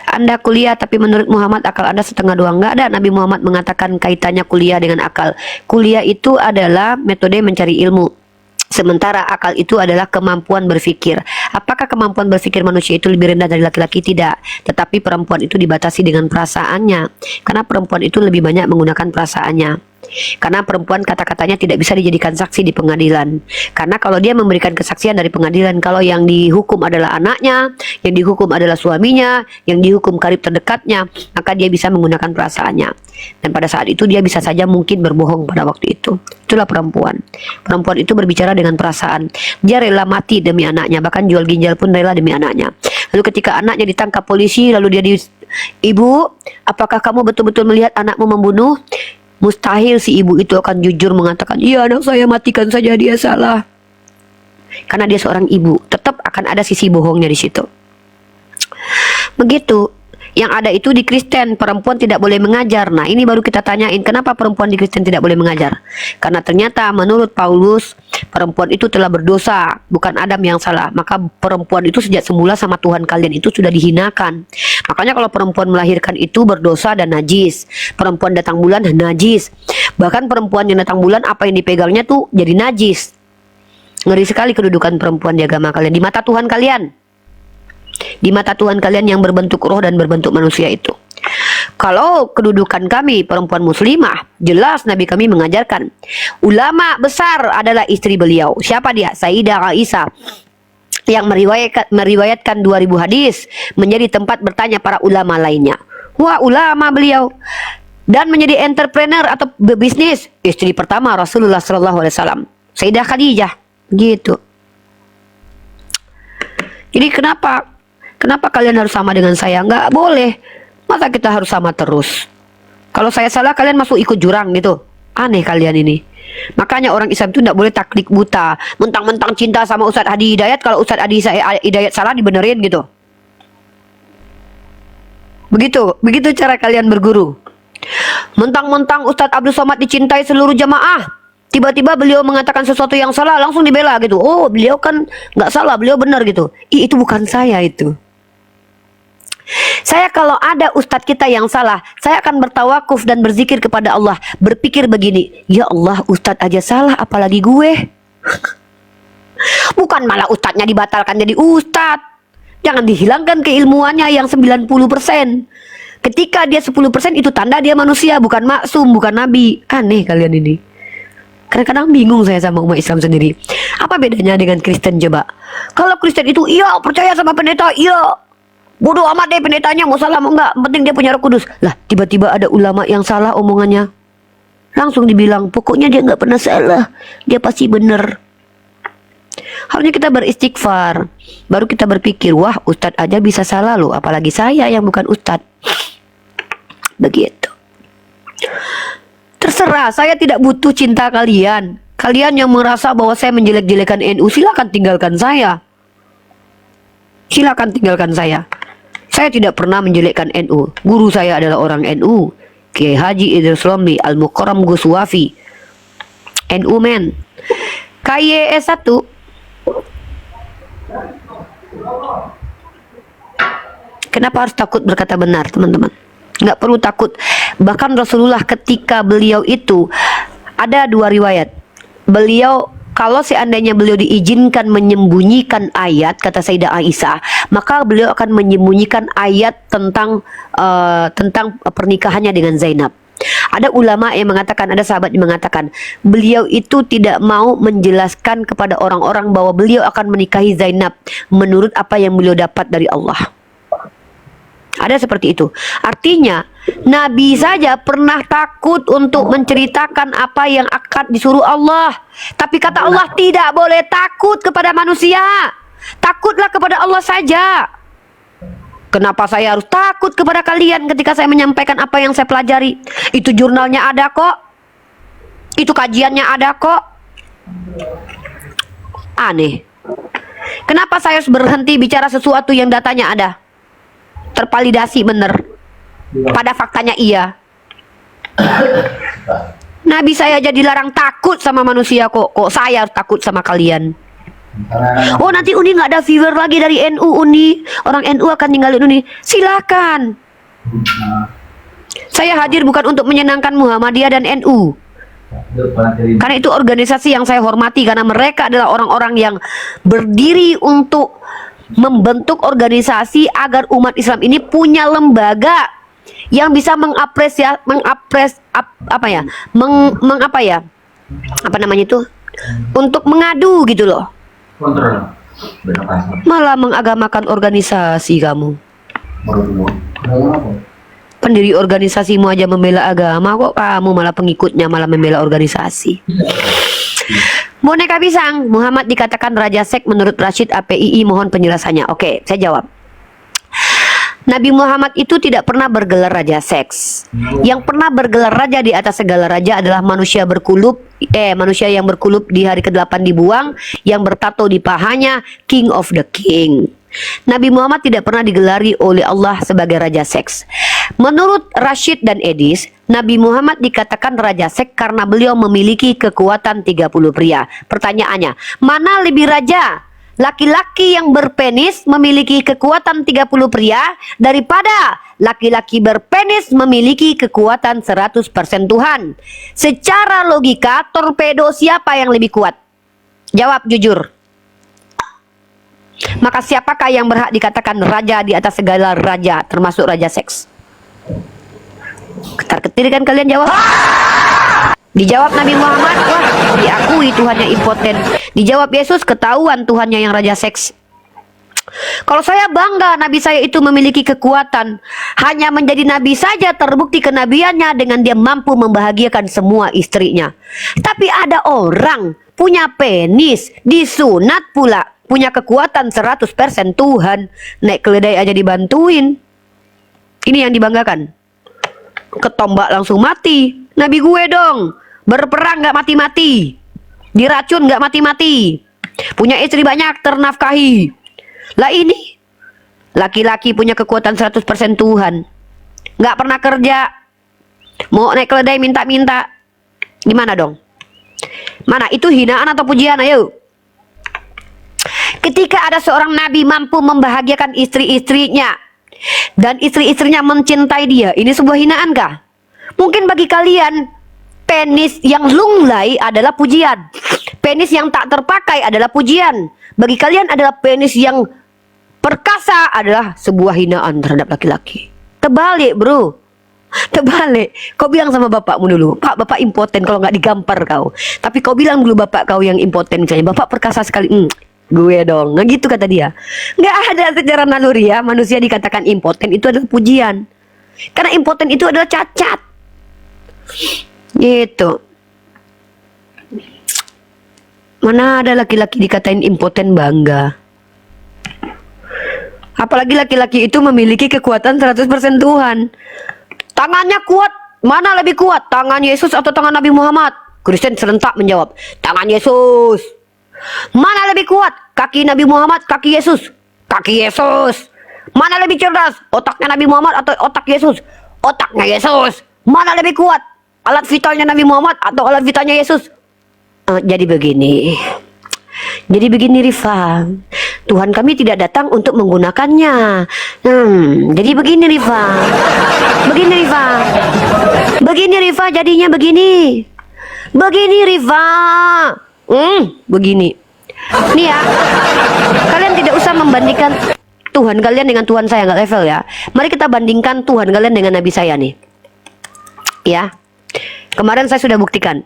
Anda kuliah tapi menurut Muhammad akal Anda setengah doang. Nggak ada. Nabi Muhammad mengatakan kaitannya kuliah dengan akal. Kuliah itu adalah metode mencari ilmu. Sementara akal itu adalah kemampuan berpikir. Apakah kemampuan berpikir manusia itu lebih rendah dari laki-laki? Tidak. Tetapi perempuan itu dibatasi dengan perasaannya. Karena perempuan itu lebih banyak menggunakan perasaannya. Karena perempuan kata-katanya tidak bisa dijadikan saksi di pengadilan. Karena kalau dia memberikan kesaksian dari pengadilan, kalau yang dihukum adalah anaknya, yang dihukum adalah suaminya, yang dihukum karib terdekatnya, maka dia bisa menggunakan perasaannya. Dan pada saat itu dia bisa saja mungkin berbohong pada waktu itu. Itulah perempuan. Perempuan itu berbicara dengan perasaan. Dia rela mati demi anaknya, bahkan jual ginjal pun rela demi anaknya. Lalu ketika anaknya ditangkap polisi, lalu dia Ibu, apakah kamu betul-betul melihat anakmu membunuh? Mustahil si ibu itu akan jujur mengatakan, iya anak saya, matikan saja, dia salah. Karena dia seorang ibu, tetap akan ada sisi bohongnya di situ. Begitu. Yang ada itu di Kristen, perempuan tidak boleh mengajar. Nah, ini baru kita tanyain, kenapa perempuan di Kristen tidak boleh mengajar? Karena ternyata menurut Paulus, perempuan itu telah berdosa, bukan Adam yang salah. Maka perempuan itu sejak semula sama Tuhan kalian itu sudah dihinakan. Makanya kalau perempuan melahirkan itu berdosa dan najis. Perempuan datang bulan najis. Bahkan perempuan yang datang bulan, apa yang dipegangnya tuh jadi najis. Ngeri sekali kedudukan perempuan di agama kalian, di mata Tuhan kalian. Di mata Tuhan kalian yang berbentuk roh dan berbentuk manusia itu. Kalau kedudukan kami perempuan muslimah, jelas Nabi kami mengajarkan. Ulama besar adalah istri beliau. Siapa dia? Sayyidah Aisyah, yang meriwayatkan 2000 hadis, menjadi tempat bertanya para ulama lainnya. Wah, ulama beliau. Dan menjadi entrepreneur atau berbisnis, istri pertama Rasulullah SAW, Sayyidah Khadijah. Gitu. Jadi kenapa kalian harus sama dengan saya? Nggak boleh. Masa kita harus sama terus? Kalau saya salah, kalian masuk ikut jurang gitu. Aneh kalian ini. Makanya orang Islam itu tidak boleh taklid buta. Mentang-mentang cinta sama Ustadz Hadi Hidayat, kalau Ustadz Hadi Hidayat salah dibenerin gitu. Begitu cara kalian berguru. Mentang-mentang Ustadz Abdul Somad dicintai seluruh jamaah, tiba-tiba beliau mengatakan sesuatu yang salah, langsung dibela gitu. Oh, beliau kan nggak salah, beliau benar gitu. Itu bukan saya itu. Saya kalau ada ustadz kita yang salah, saya akan bertawakuf dan berzikir kepada Allah. Berpikir begini, ya Allah, ustadz aja salah, apalagi gue. Bukan malah ustadznya dibatalkan jadi ustadz. Jangan dihilangkan keilmuannya yang 90%. Ketika dia 10%, itu tanda dia manusia, bukan maksum, bukan nabi. Aneh kalian ini. Kadang-kadang bingung saya sama umat Islam sendiri. Apa bedanya dengan Kristen coba? Kalau Kristen itu, iya percaya sama pendeta, iya. Bodoh amat deh pendetanya, mau salah mau enggak, penting dia punya Roh Kudus. Lah, tiba-tiba ada ulama yang salah omongannya. Langsung dibilang, pokoknya dia nggak pernah salah, dia pasti bener. Harusnya kita beristighfar, baru kita berpikir, wah ustadz aja bisa salah loh, apalagi saya yang bukan ustadz. Begitu. Terserah, saya tidak butuh cinta kalian. Kalian yang merasa bahwa saya menjelek-jelekan NU, silakan tinggalkan saya. Silakan tinggalkan saya. Saya tidak pernah menjelekkan NU. Guru saya adalah orang NU, Kiai Haji Idris Romli Al-Mukarram Guswafi. NU men. KYS 1. Kenapa harus takut berkata benar, teman-teman? Nggak perlu takut. Bahkan Rasulullah ketika beliau itu ada 2 riwayat. Beliau, kalau seandainya beliau diizinkan menyembunyikan ayat, kata Sayyidah Aisyah, maka beliau akan menyembunyikan ayat tentang pernikahannya dengan Zainab. Ada ulama yang mengatakan, ada sahabat yang mengatakan, beliau itu tidak mau menjelaskan kepada orang-orang bahwa beliau akan menikahi Zainab menurut apa yang beliau dapat dari Allah. Ada seperti itu. Artinya, Nabi saja pernah takut untuk menceritakan apa yang akan disuruh Allah. Tapi kata Allah, tidak boleh takut kepada manusia. Takutlah kepada Allah saja. Kenapa saya harus takut kepada kalian ketika saya menyampaikan apa yang saya pelajari? Itu jurnalnya ada kok. Itu kajiannya ada kok. Aneh. Kenapa saya harus berhenti bicara sesuatu yang datanya ada? Tervalidasi bener. Pada faktanya iya. Nabi saya aja dilarang takut sama manusia kok. Kok saya harus takut sama kalian? Oh, nanti Uni nggak ada viewer lagi dari NU, Uni. Orang NU akan ninggalin Uni. Silakan. Saya hadir bukan untuk menyenangkan Muhammadiyah dan NU. Karena itu organisasi yang saya hormati, karena mereka adalah orang-orang yang berdiri untuk membentuk organisasi agar umat Islam ini punya lembaga yang bisa untuk mengadu gitu loh. Malah mengagamakan organisasi kamu. Pendiri organisasimu aja membela agama, kok kamu malah pengikutnya malah membela organisasi. Boneka pisang, Muhammad dikatakan Raja Seks menurut Rashid APII, mohon penjelasannya. Oke, saya jawab. Nabi Muhammad itu tidak pernah bergelar Raja Seks. Yang pernah bergelar raja di atas segala raja adalah manusia yang berkulub di hari ke-8 dibuang, yang bertato di pahanya, King of the King. Nabi Muhammad tidak pernah digelari oleh Allah sebagai Raja Seks. Menurut Rashid dan Edis, Nabi Muhammad dikatakan Raja Seks karena beliau memiliki kekuatan 30 pria. Pertanyaannya, mana lebih raja? Laki-laki yang berpenis memiliki kekuatan 30 pria daripada laki-laki berpenis memiliki kekuatan 100% Tuhan. Secara logika, torpedo siapa yang lebih kuat? Jawab jujur. Maka siapakah yang berhak dikatakan raja di atas segala raja, termasuk Raja Seks? Ketar-ketir kan kalian jawab? Dijawab Nabi Muhammad, wah diakui Tuhannya impoten. Dijawab Yesus, ketahuan Tuhannya yang Raja Seks. Kalau saya bangga Nabi saya itu memiliki kekuatan, hanya menjadi Nabi saja terbukti kenabiannya dengan dia mampu membahagiakan semua istrinya. Tapi ada orang punya penis, disunat pula, punya kekuatan 100% Tuhan, naik keledai aja dibantuin. Ini yang dibanggakan. Ketombak langsung mati. Nabi gue dong, berperang gak mati-mati, diracun gak mati-mati, punya istri banyak ternafkahi. Lah ini laki-laki punya kekuatan 100% Tuhan, gak pernah kerja, mau naik keledai minta-minta. Gimana dong? Mana itu hinaan atau pujian? Ayo. Ketika ada seorang nabi mampu membahagiakan istri-istrinya dan istri-istrinya mencintai dia, ini sebuah hinaan kah? Mungkin bagi kalian penis yang lunglai adalah pujian, penis yang tak terpakai adalah pujian. Bagi kalian adalah penis yang perkasa adalah sebuah hinaan terhadap laki-laki. Terbalik bro, terbalik. Kau bilang sama bapakmu dulu, Pak, bapak impoten kalau nggak digampar kau. Tapi kau bilang dulu bapak kau yang impoten, misalnya bapak perkasa sekali, gue dong, nah gitu kata dia. Nggak ada secara naluri ya manusia dikatakan impoten itu adalah pujian, karena impoten itu adalah cacat gitu. Mana ada laki-laki dikatain impoten bangga, apalagi laki-laki itu memiliki kekuatan 100% Tuhan. Tangannya kuat, mana lebih kuat, tangan Yesus atau tangan Nabi Muhammad? Kristen serentak menjawab, tangan Yesus. Mana lebih kuat, kaki Nabi Muhammad, kaki Yesus? Kaki Yesus. Mana lebih cerdas, otaknya Nabi Muhammad atau otak Yesus? Otaknya Yesus. Mana lebih kuat, alat vitalnya Nabi Muhammad atau alat vitalnya Yesus? Jadi begini Rifa, Tuhan kami tidak datang untuk menggunakannya. Jadi begini Rifa, jadinya begini Rifa. Begini. Nih ya, kalian tidak usah membandingkan Tuhan kalian dengan Tuhan saya, nggak level ya. Mari kita bandingkan Tuhan kalian dengan Nabi saya nih. Ya, kemarin saya sudah buktikan.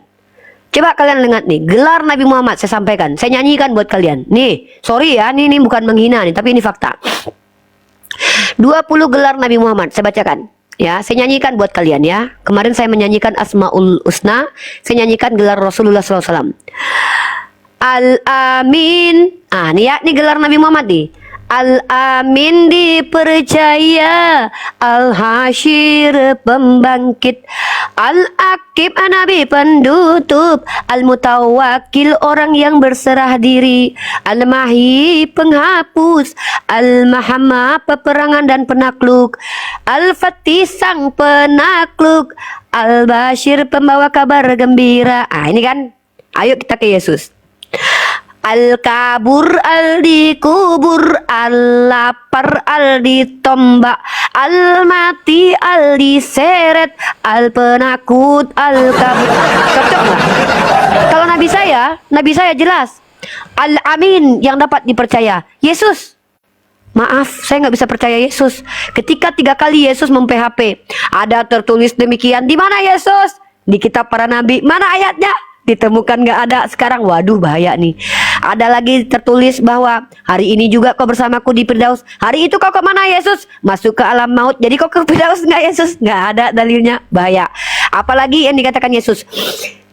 Coba kalian lihat nih, gelar Nabi Muhammad saya sampaikan, saya nyanyikan buat kalian. Nih, sorry ya, ini bukan menghina nih, tapi ini fakta. 20 gelar Nabi Muhammad saya bacakan. Ya, saya nyanyikan buat kalian ya. Kemarin saya menyanyikan Asmaul Husna, saya nyanyikan gelar Rasulullah SAW. Al-Amin. Nih ya, ini gelar Nabi Muhammad nih. Al-Amin dipercaya, Al-Hashir pembangkit, Al-Aqib Nabi pendutup, Al-Mutawakkil orang yang berserah diri, Al-Mahi penghapus, Al-Mahamma peperangan dan penakluk, Al-Fatih sang penakluk, Al-Bashir pembawa kabar gembira. Ini kan, ayo kita ke Yesus. Al-kabur, al-dikubur, al-lapar, al-ditombak, al-mati, al-diseret, al-penakut, al-kabur. Cocok nggak? Kalau Nabi saya jelas. Al-Amin yang dapat dipercaya. Yesus. Maaf, saya nggak bisa percaya Yesus. Ketika 3 kali Yesus mem-PHP, ada tertulis demikian. Di mana Yesus? Di kitab para nabi. Mana ayatnya? Ditemukan nggak ada. Sekarang waduh bahaya nih. Ada lagi tertulis bahwa hari ini juga kau bersamaku di Firdaus. Hari itu kau kemana Yesus? Masuk ke alam maut. Jadi kau ke Firdaus nggak Yesus? Nggak ada dalilnya. Bahaya. Apalagi yang dikatakan Yesus,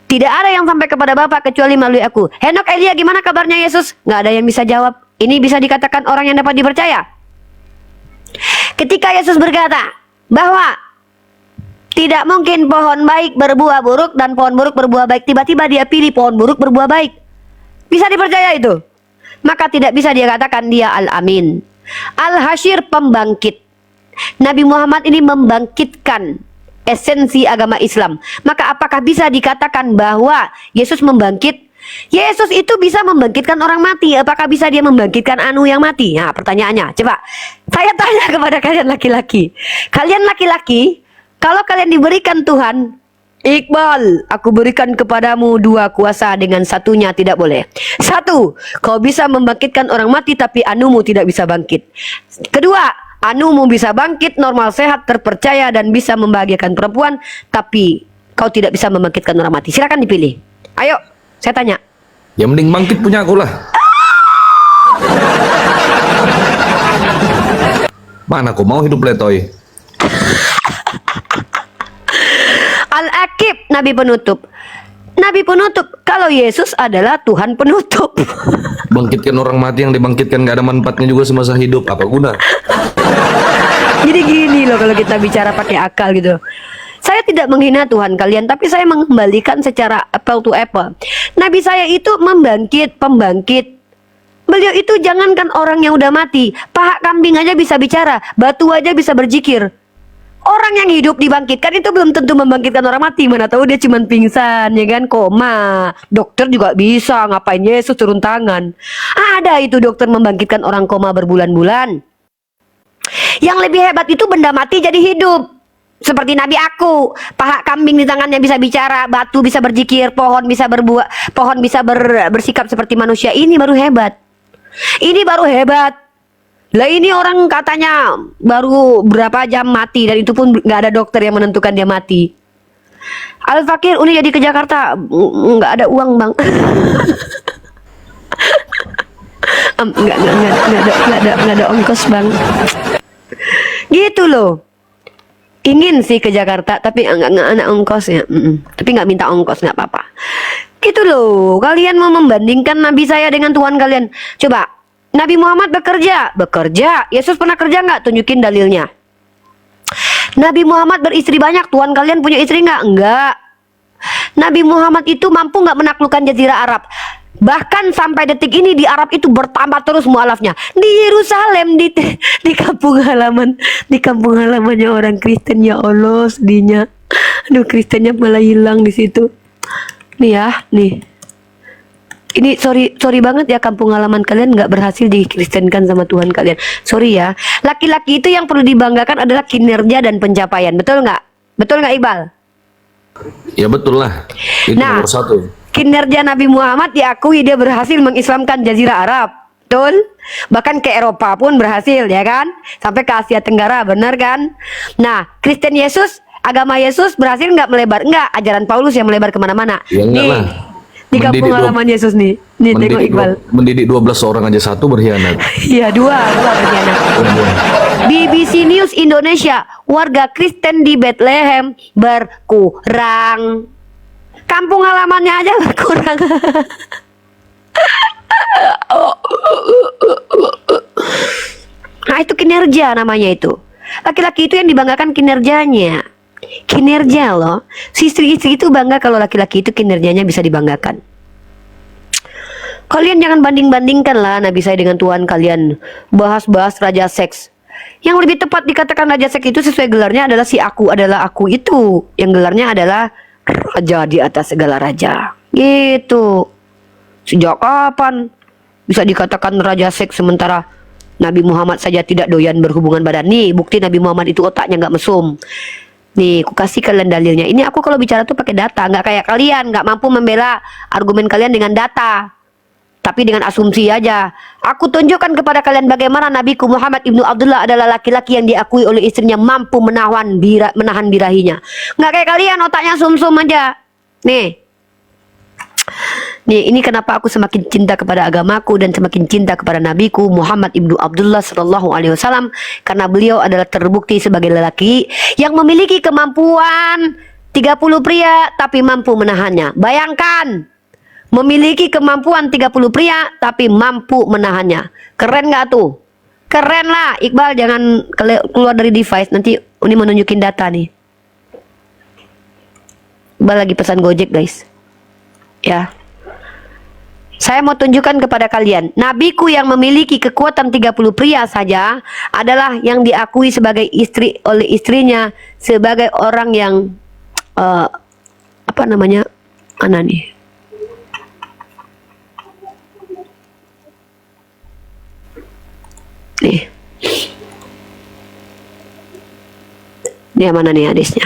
tidak ada yang sampai kepada Bapa kecuali melalui aku. Henok, Elia, gimana kabarnya Yesus? Nggak ada yang bisa jawab. Ini bisa dikatakan orang yang dapat dipercaya. Ketika Yesus berkata bahwa tidak mungkin pohon baik berbuah buruk dan pohon buruk berbuah baik, tiba-tiba dia pilih pohon buruk berbuah baik. Bisa dipercaya itu? Maka tidak bisa dia katakan dia Al-Amin. Al-Hashir pembangkit. Nabi Muhammad ini membangkitkan esensi agama Islam. Maka apakah bisa dikatakan bahwa Yesus membangkit? Yesus itu bisa membangkitkan orang mati. Apakah bisa dia membangkitkan anu yang mati? Nah, pertanyaannya, coba saya tanya kepada kalian laki-laki. Kalian laki-laki, kalau kalian diberikan Tuhan, Iqbal, aku berikan kepadamu 2 kuasa, dengan satunya tidak boleh. 1, kau bisa membangkitkan orang mati tapi anumu tidak bisa bangkit. Kedua, anumu bisa bangkit, normal, sehat, terpercaya dan bisa membahagiakan perempuan, tapi kau tidak bisa membangkitkan orang mati. Silakan dipilih. Ayo, saya tanya. Ya mending bangkit punya aku lah. Mana aku mau hidup letoy. Al-Aqib, Nabi penutup. Nabi penutup. Kalau Yesus adalah Tuhan penutup. Bangkitkan orang mati yang dibangkitkan gak ada manfaatnya juga semasa hidup. Apa guna? Jadi gini loh kalau kita bicara pakai akal gitu. Saya tidak menghina Tuhan kalian, tapi saya mengembalikan secara apple to apple. Nabi saya itu pembangkit. Beliau itu jangankan orang yang udah mati, paha kambing aja bisa bicara, batu aja bisa berzikir. Orang yang hidup dibangkitkan itu belum tentu membangkitkan orang mati. Mana tahu dia cuma pingsan, ya kan, koma. Dokter juga bisa, ngapain Yesus turun tangan. Ada itu dokter membangkitkan orang koma berbulan-bulan. Yang lebih hebat itu benda mati jadi hidup. Seperti Nabi aku, paha kambing di tangannya bisa bicara, batu bisa berzikir, pohon bisa berbuah, pohon bisa bersikap seperti manusia. Ini baru hebat. Ini baru hebat. Lah ini orang katanya baru berapa jam mati, dan itu pun nggak ada dokter yang menentukan dia mati. Al-Fakir, Uni jadi ke Jakarta, nggak ada uang bang. nggak ada ongkos bang. Gitu loh. Ingin sih ke Jakarta, tapi nggak ada ongkosnya. Tapi nggak minta ongkos, nggak apa-apa. Gitu loh. Kalian mau membandingkan Nabi saya dengan Tuhan kalian? Coba. Nabi Muhammad bekerja. Yesus pernah kerja nggak? Tunjukin dalilnya. Nabi Muhammad beristri banyak. Tuhan kalian punya istri nggak? Enggak. Nabi Muhammad itu mampu nggak menaklukkan Jazirah Arab? Bahkan sampai detik ini di Arab itu bertambah terus mualafnya. Di Yerusalem, di kampung halamannya orang Kristen, ya Allah sedihnya. Aduh, Kristennya malah hilang di situ. Nih ya, nih. Ini sorry banget ya, kampung halaman kalian nggak berhasil dikristenkan sama Tuhan kalian. Sorry ya. Laki-laki itu yang perlu dibanggakan adalah kinerja dan pencapaian. Betul nggak? Betul nggak Iqbal? Ya betul lah. Itu Nah, nomor 1. Kinerja Nabi Muhammad diakui dia berhasil mengislamkan Jazirah Arab. Betul? Bahkan ke Eropa pun berhasil, ya kan? Sampai ke Asia Tenggara, benar kan? Nah, Kristen Yesus, agama Yesus berhasil nggak melebar? Nggak, ajaran Paulus yang melebar kemana-mana. Ya enggak lah. Di kampung halaman Yesus nih. Nih tengok Iqbal. Mendidik 12 orang aja 1 berkhianat. Iya, dua berkhianat. BBC News Indonesia, warga Kristen di Bethlehem berkurang. Kampung halamannya aja berkurang. Nah, itu kinerja namanya itu. Laki-laki itu yang dibanggakan kinerjanya. Kinerja loh. Si istri-istri itu bangga kalau laki-laki itu kinerjanya bisa dibanggakan. Kalian jangan banding-bandingkan lah Nabi saya dengan Tuhan kalian. Bahas-bahas raja seks. Yang lebih tepat dikatakan raja seks itu sesuai gelarnya adalah si aku adalah aku itu. Yang gelarnya adalah raja di atas segala raja. Gitu. Sejak kapan bisa dikatakan raja seks sementara Nabi Muhammad saja tidak doyan berhubungan badan? Nih, bukti Nabi Muhammad itu otaknya nggak mesum. Nih, aku kasih kalian dalilnya. Ini aku kalau bicara tuh pakai data, nggak kayak kalian, nggak mampu membela argumen kalian dengan data, tapi dengan asumsi aja. Aku tunjukkan kepada kalian bagaimana Nabiku Muhammad ibnu Abdullah adalah laki-laki yang diakui oleh istrinya mampu menahan birahinya. Nggak kayak kalian otaknya sumsum aja. Nih, ini kenapa aku semakin cinta kepada agamaku dan semakin cinta kepada Nabiku Muhammad ibnu Abdullah sallallahu alaihi wasallam, karena beliau adalah terbukti sebagai lelaki yang memiliki kemampuan 30 pria tapi mampu menahannya. Bayangkan, memiliki kemampuan 30 pria tapi mampu menahannya. Keren gak tuh? Keren lah. Iqbal jangan keluar dari device, nanti ini mau nunjukin data nih. Iqbal lagi pesan Gojek guys. Ya, saya mau tunjukkan kepada kalian, nabiku yang memiliki kekuatan 30 pria saja adalah yang diakui sebagai istri oleh istrinya sebagai orang yang apa namanya? Mana nih? Nih. Dia mana nih hadisnya?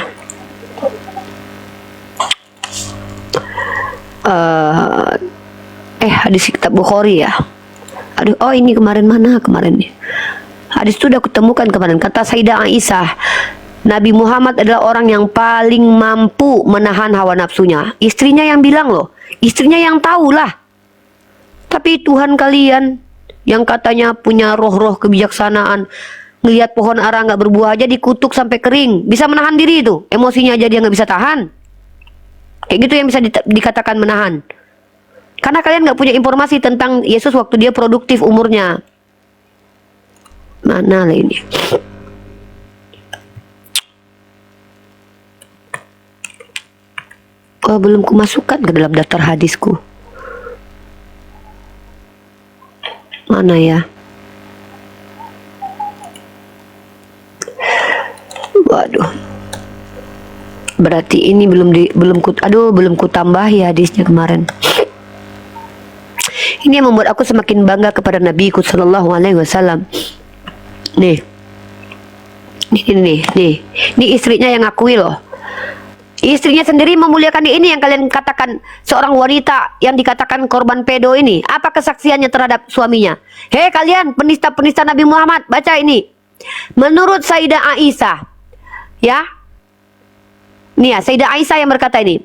Hadis kitab Bukhari ya. Aduh, oh ini kemarin nih. Hadis itu udah kutemukan kemarin. Kata Sayyidah Aisyah, Nabi Muhammad adalah orang yang paling mampu menahan hawa nafsunya. Istrinya yang bilang loh, istrinya yang tahu lah. Tapi Tuhan kalian yang katanya punya roh-roh kebijaksanaan, ngelihat pohon ara nggak berbuah aja dikutuk sampai kering, bisa menahan diri itu, emosinya aja dia nggak bisa tahan. Kayak gitu yang bisa dikatakan menahan. Karena kalian nggak punya informasi tentang Yesus waktu dia produktif umurnya. Mana lah ini? Oh, belum kumasukkan ke dalam daftar hadisku. Mana ya? Waduh. Berarti ini belum kutambah ya hadisnya kemarin. Ini yang membuat aku semakin bangga kepada Nabiku sallallahu alaihi wasallam. Nih. Ini istrinya yang akui loh. Istrinya sendiri memuliakan dia. Ini yang kalian katakan seorang wanita yang dikatakan korban pedo ini. Apa kesaksiannya terhadap suaminya? Hei kalian penista-penista Nabi Muhammad, baca ini. Menurut Sayyidah Aisyah, ya. Nih ya, Sayyidah Aisyah yang berkata ini.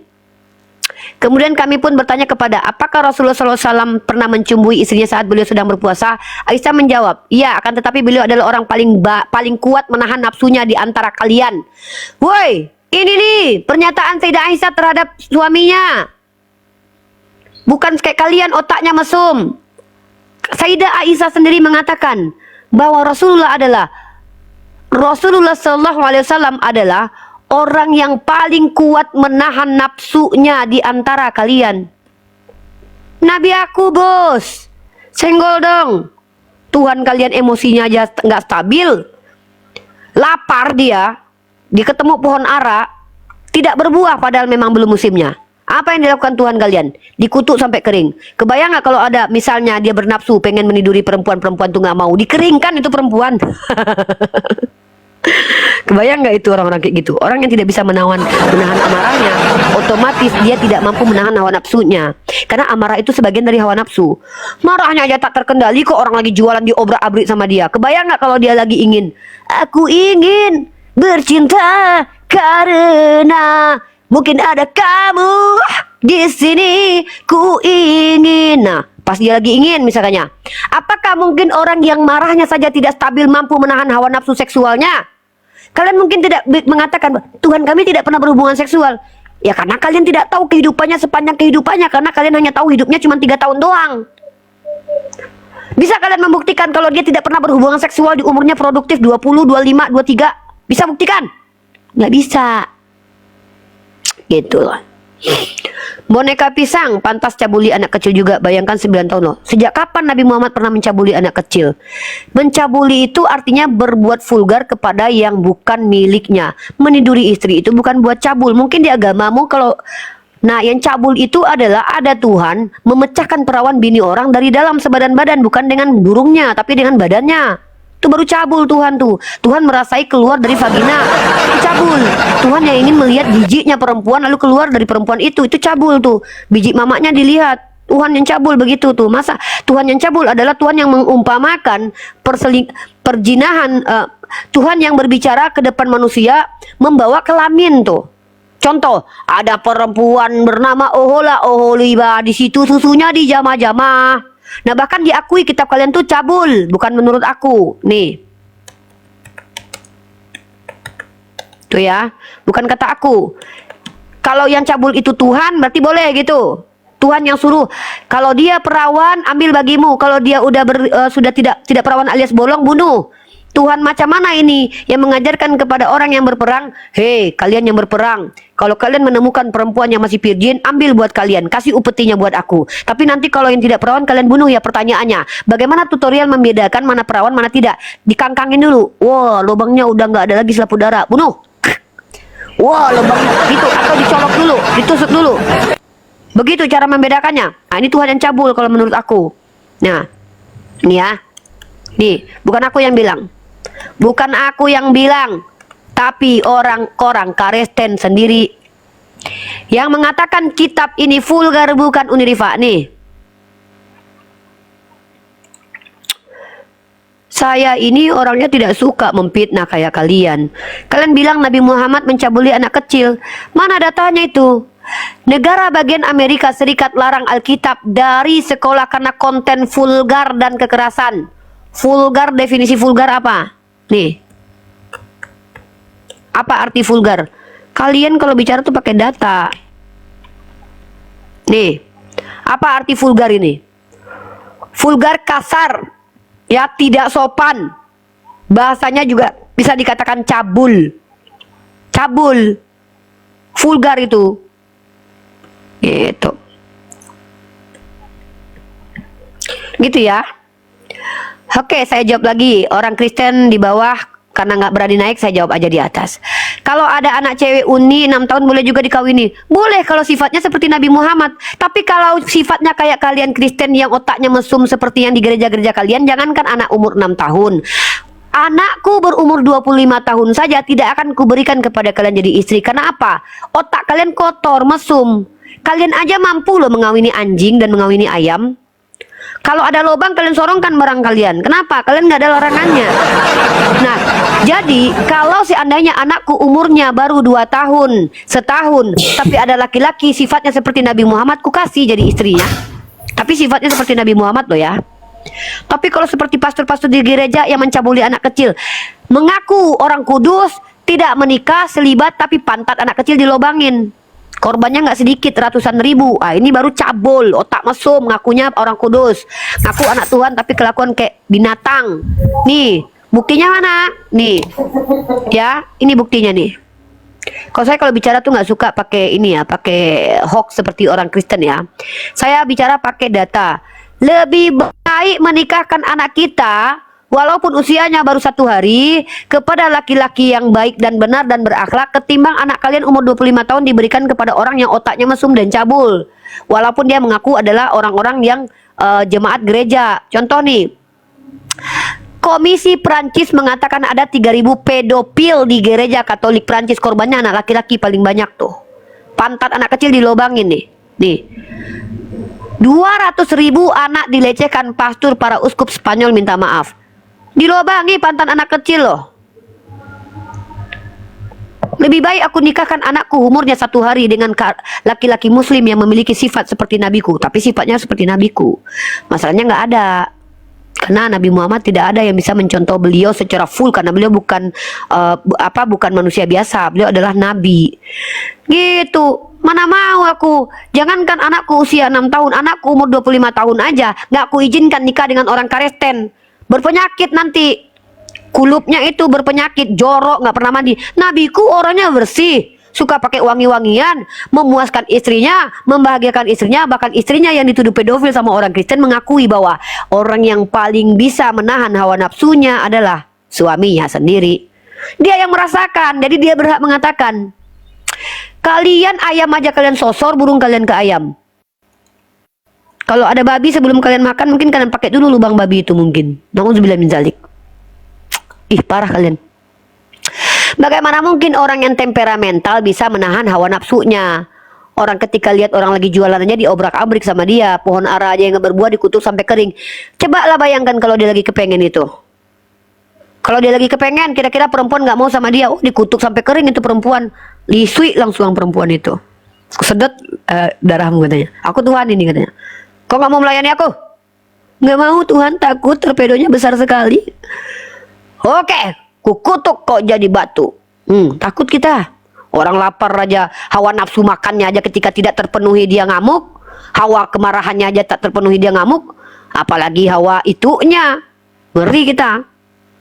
Kemudian kami pun bertanya kepada, apakah Rasulullah SAW pernah mencumbuhi istrinya saat beliau sedang berpuasa? Aisyah menjawab, iya, akan tetapi beliau adalah orang paling kuat menahan nafsunya di antara kalian. Woi, ini nih pernyataan Sayyidah Aisyah terhadap suaminya. Bukan kayak kalian otaknya mesum. Sayyidah Aisyah sendiri mengatakan bahwa Rasulullah SAW adalah orang yang paling kuat menahan nafsunya di antara kalian. Nabi aku bos, senggol dong. Tuhan kalian emosinya aja nggak stabil. Lapar dia ketemu pohon ara, tidak berbuah padahal memang belum musimnya. Apa yang dilakukan Tuhan kalian? Dikutuk sampai kering. Kebayang nggak kalau ada misalnya dia bernafsu pengen meniduri perempuan tuh nggak mau, dikeringkan itu perempuan. Kebayang nggak itu orang-orang kayak gitu? Orang yang tidak bisa menahan amarahnya, otomatis dia tidak mampu menahan hawa nafsunya. Karena amarah itu sebagian dari hawa nafsu. Marahnya aja tak terkendali kok orang lagi jualan diobrak-abrik sama dia. Kebayang nggak kalau dia lagi ingin, aku ingin bercinta karena mungkin ada kamu di sini, ku ingin. Nah, pas dia lagi ingin misalnya, apakah mungkin orang yang marahnya saja tidak stabil mampu menahan hawa nafsu seksualnya? Kalian mungkin tidak mengatakan, Tuhan kami tidak pernah berhubungan seksual. Ya karena kalian tidak tahu kehidupannya sepanjang kehidupannya. Karena kalian hanya tahu hidupnya cuma 3 tahun doang. Bisa kalian membuktikan kalau dia tidak pernah berhubungan seksual di umurnya produktif 20, 25, 23? Bisa buktikan? Nggak bisa. Gitu loh. Boneka pisang pantas cabuli anak kecil juga. Bayangkan 9 tahun loh. Sejak kapan Nabi Muhammad pernah mencabuli anak kecil? Mencabuli itu artinya berbuat vulgar kepada yang bukan miliknya. Meniduri istri itu bukan buat cabul. Mungkin di agamamu kalau... Nah, yang cabul itu adalah ada Tuhan memecahkan perawan bini orang dari dalam sebadan badan, bukan dengan burungnya, tapi dengan badannya. Itu baru cabul Tuhan tuh. Tuhan merasai keluar dari vagina. Itu cabul. Tuhan yang ingin melihat bijinya perempuan lalu keluar dari perempuan itu cabul tuh. Biji mamanya dilihat. Tuhan yang cabul begitu tuh. Masa Tuhan yang cabul adalah Tuhan yang mengumpamakan perjinahan. Tuhan yang berbicara ke depan manusia membawa kelamin tuh. Contoh, ada perempuan bernama Ohola Oholiba, di situ susunya dijamah-jamah. Nah, bahkan diakui kitab kalian tuh cabul, bukan menurut aku. Nih. Tuh ya, bukan kata aku. Kalau yang cabul itu Tuhan, berarti boleh gitu. Tuhan yang suruh. Kalau dia perawan, ambil bagimu. Kalau dia udah sudah tidak perawan alias bolong, bunuh. Tuhan macam mana ini yang mengajarkan kepada orang yang berperang, hei kalian yang berperang, kalau kalian menemukan perempuan yang masih virgin, ambil buat kalian, kasih upetinya buat aku. Tapi nanti kalau yang tidak perawan kalian bunuh ya. Pertanyaannya, bagaimana tutorial membedakan mana perawan mana tidak? Dikangkangin dulu. Wah, lubangnya udah nggak ada lagi selaput darah, bunuh. Wah, lubangnya gitu, atau dicolok dulu, ditusuk dulu. Begitu cara membedakannya. Nah, ini Tuhan yang cabul kalau menurut aku. Nah, ini ya. Nih, bukan aku yang bilang. Bukan aku yang bilang, tapi orang-orang Kristen sendiri yang mengatakan kitab ini vulgar, bukan Unirifa. Nih, saya ini orangnya tidak suka memfitnah kayak kalian. Kalian bilang Nabi Muhammad mencabuli anak kecil. Mana datanya itu? Negara bagian Amerika Serikat larang Alkitab dari sekolah karena konten vulgar dan kekerasan. Vulgar, definisi vulgar apa? Nih, apa arti vulgar? Kalian kalau bicara tuh pakai data. Nih, apa arti vulgar ini? Vulgar kasar, ya, tidak sopan. Bahasanya juga bisa dikatakan cabul. Cabul, vulgar itu. Gitu. Gitu ya. Oke, saya jawab lagi. Orang Kristen di bawah, karena nggak berani naik, saya jawab aja di atas. Kalau ada anak cewek uni 6 tahun boleh juga dikawini. Boleh kalau sifatnya seperti Nabi Muhammad. Tapi kalau sifatnya kayak kalian Kristen yang otaknya mesum seperti yang di gereja-gereja kalian, jangankan anak umur 6 tahun. Anakku berumur 25 tahun saja tidak akan kuberikan kepada kalian jadi istri. Karena apa? Otak kalian kotor, mesum. Kalian aja mampu loh mengawini anjing dan mengawini ayam. Kalau ada lubang kalian sorongkan barang kalian. Kenapa? Kalian nggak ada larangannya. Nah, jadi kalau seandainya anakku umurnya baru 2 tahun, setahun, tapi ada laki-laki sifatnya seperti Nabi Muhammad, ku kasih jadi istrinya. Tapi sifatnya seperti Nabi Muhammad loh ya. Tapi kalau seperti pastor-pastor di gereja yang mencabuli anak kecil, mengaku orang kudus, tidak menikah, selibat, tapi pantat anak kecil dilobangin. Korbannya nggak sedikit, ratusan ribu. Ah, ini baru cabul, otak mesum, ngakunya orang kudus, ngaku anak Tuhan tapi kelakuan kayak binatang. Nih, buktinya mana? Nih, ya, ini buktinya nih. Kalau bicara tuh nggak suka pakai ini ya, pakai hoax seperti orang Kristen ya. Saya bicara pakai data. Lebih baik menikahkan anak kita walaupun usianya baru 1 hari kepada laki-laki yang baik dan benar dan berakhlak, ketimbang anak kalian umur 25 tahun diberikan kepada orang yang otaknya mesum dan cabul, walaupun dia mengaku adalah orang-orang yang jemaat gereja. Contoh nih, Komisi Prancis mengatakan ada 3.000 pedofil di gereja Katolik Prancis. Korbannya anak laki-laki paling banyak tuh. Pantat anak kecil dilobangin nih. Nih, 200.000 anak dilecehkan, pastor para uskup Spanyol minta maaf. Dilobangi pantat anak kecil loh. Lebih baik aku nikahkan anakku umurnya 1 hari dengan laki-laki muslim yang memiliki sifat seperti nabiku, tapi sifatnya seperti nabiku. Masalahnya nggak ada. Karena Nabi Muhammad tidak ada yang bisa mencontoh beliau secara full, karena beliau bukan bukan manusia biasa, beliau adalah nabi. Gitu. Mana mau aku. Jangankan anakku usia 6 tahun, anakku umur 25 tahun aja nggak aku izinkan nikah dengan orang Kristen. Berpenyakit nanti. Kulupnya itu berpenyakit, jorok, nggak pernah mandi. Nabiku orangnya bersih, suka pakai wangi-wangian, memuaskan istrinya, membahagiakan istrinya. Bahkan istrinya yang dituduh pedofil sama orang Kristen mengakui bahwa orang yang paling bisa menahan hawa nafsunya adalah suaminya sendiri. Dia yang merasakan, jadi dia berhak mengatakan, kalian ayam aja kalian sosor, burung kalian ke ayam. Kalau ada babi sebelum kalian makan, mungkin kalian pakai dulu lubang babi itu mungkin. Nauzubillah min zalik. Ih, parah kalian. Bagaimana mungkin orang yang temperamental bisa menahan hawa nafsunya? Orang ketika lihat orang lagi jualan aja diobrak-abrik sama dia, pohon ara aja yang berbuah dikutuk sampai kering. Coba lah bayangkan kalau dia lagi kepengen itu. Kalau dia lagi kepengen, kira-kira perempuan nggak mau sama dia, oh dikutuk sampai kering itu perempuan, lisui langsung perempuan itu. Sedot darahmu katanya. Aku Tuhan ini katanya. Kok nggak mau melayani aku? Nggak mau Tuhan, takut torpedonya besar sekali. Oke, kukutuk kok jadi batu. Takut kita. Orang lapar aja, hawa nafsu makannya aja ketika tidak terpenuhi dia ngamuk. Hawa kemarahannya aja tak terpenuhi dia ngamuk. Apalagi hawa itunya. Ngeri kita.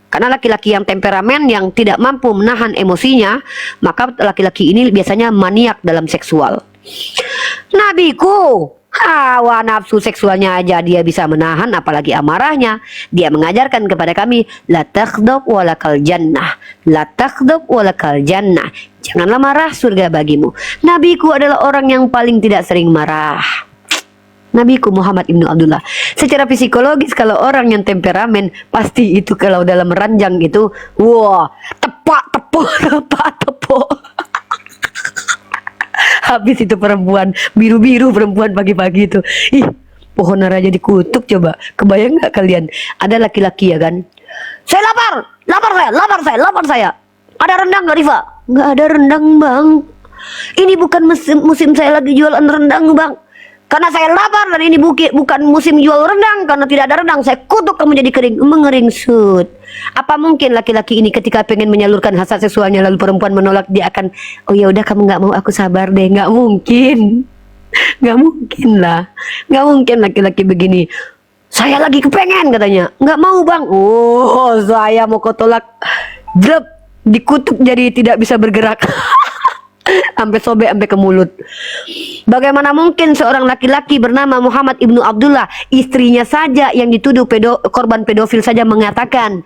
Karena laki-laki yang temperamen, yang tidak mampu menahan emosinya, maka laki-laki ini biasanya maniak dalam seksual. Nabiku, hawa nafsu seksualnya aja dia bisa menahan, apalagi amarahnya. Dia mengajarkan kepada kami, la taghdab walakal jannah, la taghdab walakal jannah. Janganlah marah, surga bagimu. Nabiku adalah orang yang paling tidak sering marah. Nabiku Muhammad ibnu Abdullah. Secara psikologis kalau orang yang temperamen, pasti itu kalau dalam ranjang itu, wah, tepak. Habis itu perempuan, biru-biru perempuan pagi-pagi itu. Ih, pohon ara aja dikutuk coba. Kebayang nggak kalian? Ada laki-laki ya kan? Saya lapar saya. Ada rendang nggak Rifa? Nggak ada rendang bang. Ini bukan musim saya lagi jualan rendang bang. Karena saya lapar dan ini bukan musim jual rendang. Karena tidak ada rendang, saya kutuk kamu jadi kering. Mengeringsut. Apa mungkin laki-laki ini ketika pengen menyalurkan hasrat seksualnya lalu perempuan menolak, dia akan, oh ya udah kamu nggak mau, aku sabar deh. Nggak mungkin. Nggak mungkin lah. Nggak mungkin laki-laki begini. Saya lagi kepengen katanya. Nggak mau bang. Oh, saya mau kau tolak. Drop. Dikutuk jadi tidak bisa bergerak. Sampai sobek sampai ke mulut. Bagaimana mungkin seorang laki-laki bernama Muhammad ibnu Abdullah, istrinya saja yang dituduh korban pedofil saja mengatakan,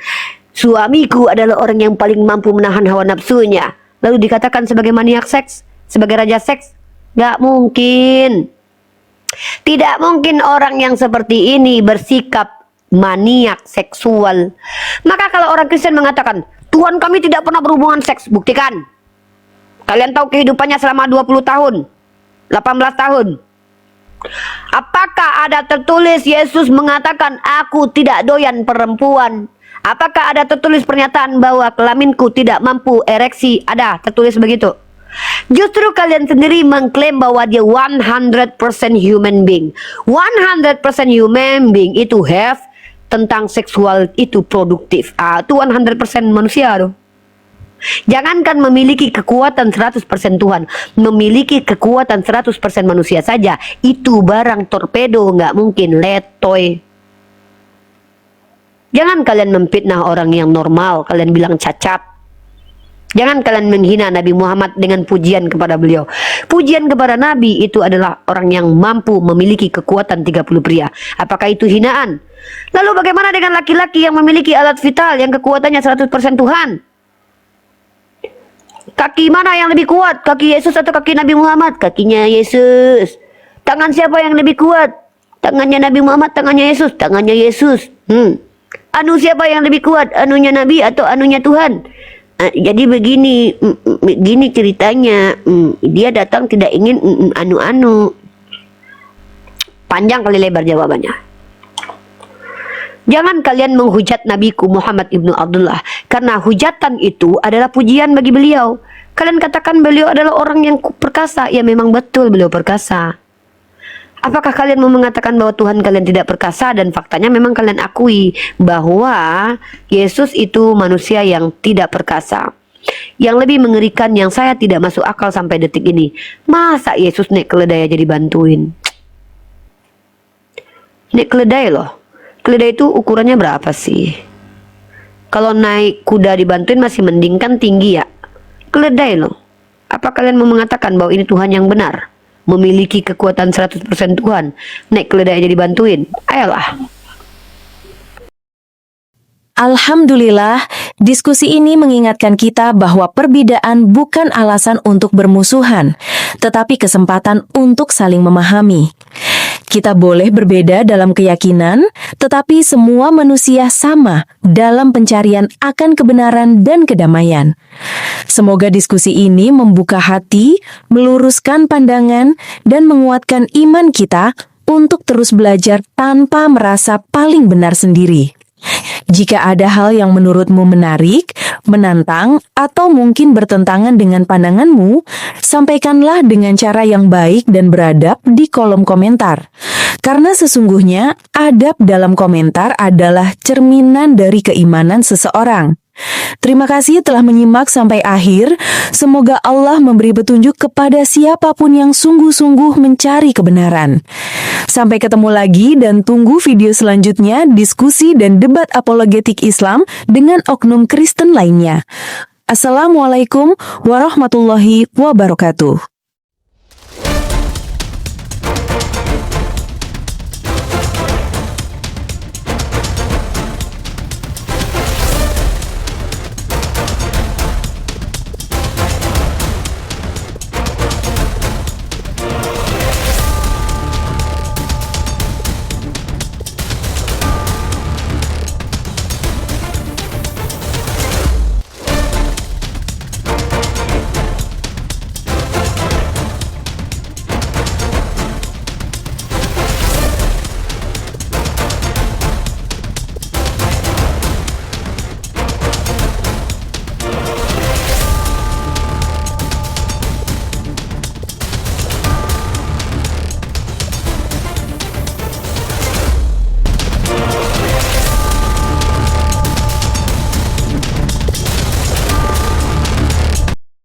suamiku adalah orang yang paling mampu menahan hawa nafsunya, lalu dikatakan sebagai maniak seks, sebagai raja seks? Gak mungkin. Tidak mungkin orang yang seperti ini bersikap maniak seksual. Maka kalau orang Kristen mengatakan, Tuhan kami tidak pernah berhubungan seks, buktikan. Kalian tahu kehidupannya selama 20 tahun, 18 tahun. Apakah ada tertulis Yesus mengatakan, aku tidak doyan perempuan? Apakah ada tertulis pernyataan bahwa kelaminku tidak mampu ereksi? Ada tertulis begitu. Justru kalian sendiri mengklaim bahwa dia 100% human being. 100% human being itu have tentang seksual itu produktif. Itu 100% manusia tuh. Jangankan memiliki kekuatan 100% Tuhan, memiliki kekuatan 100% manusia saja, itu barang torpedo nggak mungkin letoy. Jangan kalian memfitnah orang yang normal, kalian bilang cacat. Jangan kalian menghina Nabi Muhammad dengan pujian kepada beliau. Pujian kepada Nabi itu adalah orang yang mampu memiliki kekuatan 30 pria. Apakah itu hinaan? Lalu bagaimana dengan laki-laki yang memiliki alat vital yang kekuatannya 100% Tuhan? Kaki mana yang lebih kuat? Kaki Yesus atau kaki Nabi Muhammad? Kakinya Yesus. Tangan siapa yang lebih kuat? Tangannya Nabi Muhammad, tangannya Yesus? Tangannya Yesus. Anu siapa yang lebih kuat? Anunya Nabi atau anunya Tuhan? Jadi begini ceritanya. Dia datang tidak ingin anu-anu. Panjang kali lebar jawabannya. Jangan kalian menghujat Nabiku Muhammad ibnu Abdullah, karena hujatan itu adalah pujian bagi beliau. Kalian katakan beliau adalah orang yang perkasa. Ya memang betul beliau perkasa. Apakah kalian mau mengatakan bahwa Tuhan kalian tidak perkasa dan faktanya memang kalian akui bahwa Yesus itu manusia yang tidak perkasa? Yang lebih mengerikan yang saya tidak masuk akal sampai detik ini, masa Yesus naik keledai aja dibantuin? Naik keledai loh. Keledai itu ukurannya berapa sih? Kalau naik kuda dibantuin masih mending, kan tinggi ya. Keledai loh. Apa kalian mau mengatakan bahwa ini Tuhan yang benar? Memiliki kekuatan 100% Tuhan. Naik keledai aja dibantuin. Ayolah. Alhamdulillah, diskusi ini mengingatkan kita bahwa perbedaan bukan alasan untuk bermusuhan, tetapi kesempatan untuk saling memahami. Kita boleh berbeda dalam keyakinan, tetapi semua manusia sama dalam pencarian akan kebenaran dan kedamaian. Semoga diskusi ini membuka hati, meluruskan pandangan, dan menguatkan iman kita untuk terus belajar tanpa merasa paling benar sendiri. Jika ada hal yang menurutmu menarik, menantang, atau mungkin bertentangan dengan pandanganmu, sampaikanlah dengan cara yang baik dan beradab di kolom komentar. Karena sesungguhnya, adab dalam komentar adalah cerminan dari keimanan seseorang. Terima kasih telah menyimak sampai akhir. Semoga Allah memberi petunjuk kepada siapapun yang sungguh-sungguh mencari kebenaran. Sampai ketemu lagi dan tunggu video selanjutnya diskusi dan debat apologetik Islam dengan oknum Kristen lainnya. Assalamualaikum warahmatullahi wabarakatuh.